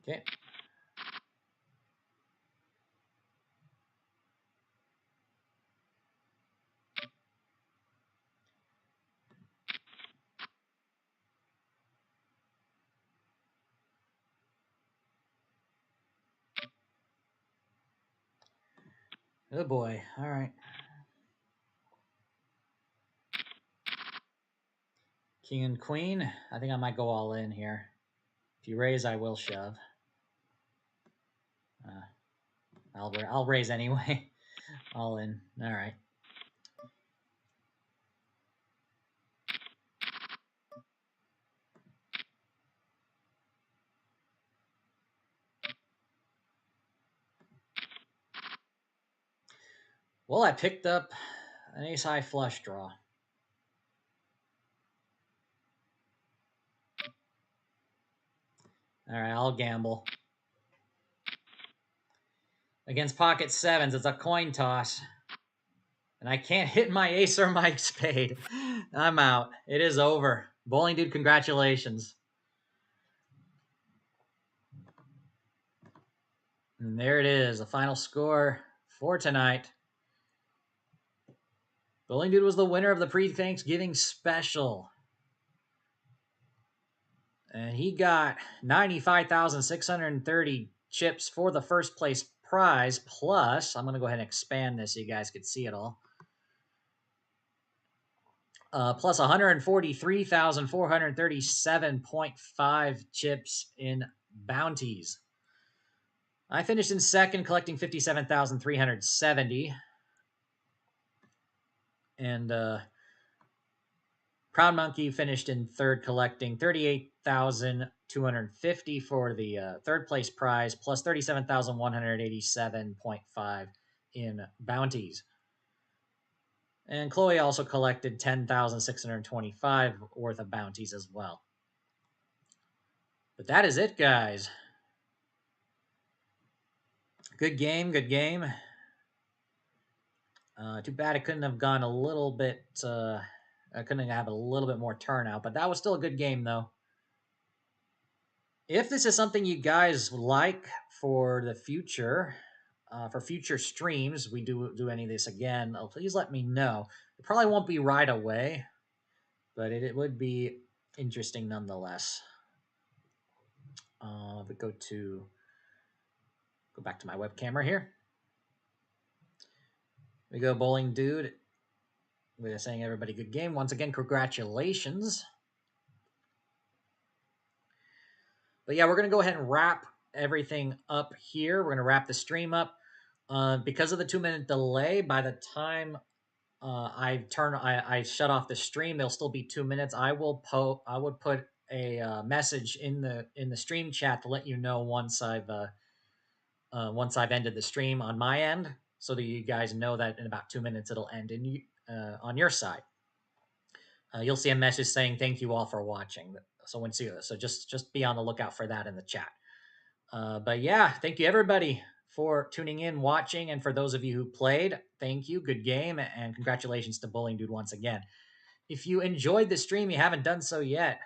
Okay. Oh boy. All right. King and queen. I think I might go all in here. If you raise, I will shove. I'll raise anyway. All in. All right. Well, I picked up an ace-high flush draw. All right, I'll gamble. Against pocket sevens, it's a coin toss. And I can't hit my ace or my spade. I'm out. It is over. Bowling Dude, congratulations. And there it is, the final score for tonight. Bowling Dude was the winner of the pre-Thanksgiving special. And he got 95,630 chips for the first place prize. Plus, I'm going to go ahead and expand this so you guys could see it all. Plus 143,437.5 chips in bounties. I finished in second, collecting 57,370. And Proud Monkey finished in third, collecting 38,250 for the third place prize, plus 37,187.5 in bounties. And Chloe also collected 10,625 worth of bounties as well. But that is it, guys. Good game, good game. Too bad it couldn't have gone a little bit. I couldn't have a little bit more turnout, but that was still a good game, though. If this is something you guys like for the future, for future streams, we do any of this again, please let me know. It probably won't be right away, but it would be interesting nonetheless. We go back to my web camera here. We go bowling dude. We're saying everybody good game once again. Congratulations. But yeah, we're gonna go ahead and wrap everything up here. We're gonna wrap the stream up. Because of the 2 minute delay, by the time I shut off the stream, there'll still be 2 minutes. I would put a message in the stream chat to let you know once I've ended the stream on my end, so that you guys know that in about 2 minutes it'll end on your side. You'll see a message saying thank you all for watching. So just be on the lookout for that in the chat. But yeah, thank you everybody for tuning in, watching, and for those of you who played, thank you. Good game, and congratulations to Bowling Dude once again. If you enjoyed the stream, you haven't done so yet,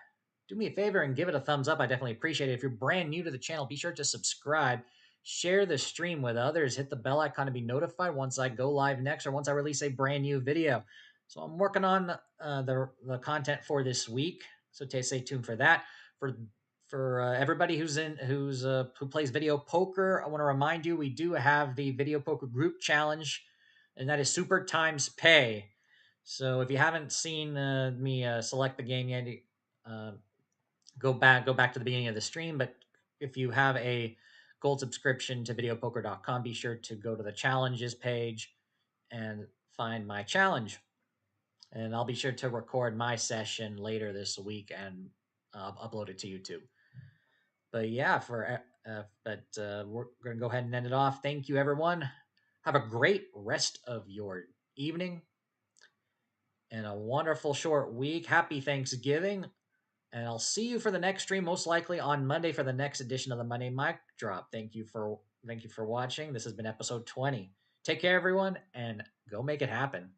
do me a favor and give it a thumbs up. I definitely appreciate it. If you're brand new to the channel, be sure to subscribe, share the stream with others, hit the bell icon to be notified once I go live next or once I release a brand new video. So I'm working on the content for this week, so stay tuned for that. For everybody who plays video poker, I want to remind you we do have the video poker group challenge, and that is super times pay. So if you haven't seen me select the game yet, go back to the beginning of the stream. But if you have a gold subscription to videopoker.com, be sure to go to the challenges page and find my challenge. And I'll be sure to record my session later this week and upload it to YouTube. But yeah, we're going to go ahead and end it off. Thank you, everyone. Have a great rest of your evening and a wonderful short week. Happy Thanksgiving. And I'll see you for the next stream, most likely on Monday for the next edition of the Monday Mic Drop. Thank you for watching. This has been episode 20. Take care, everyone, and go make it happen.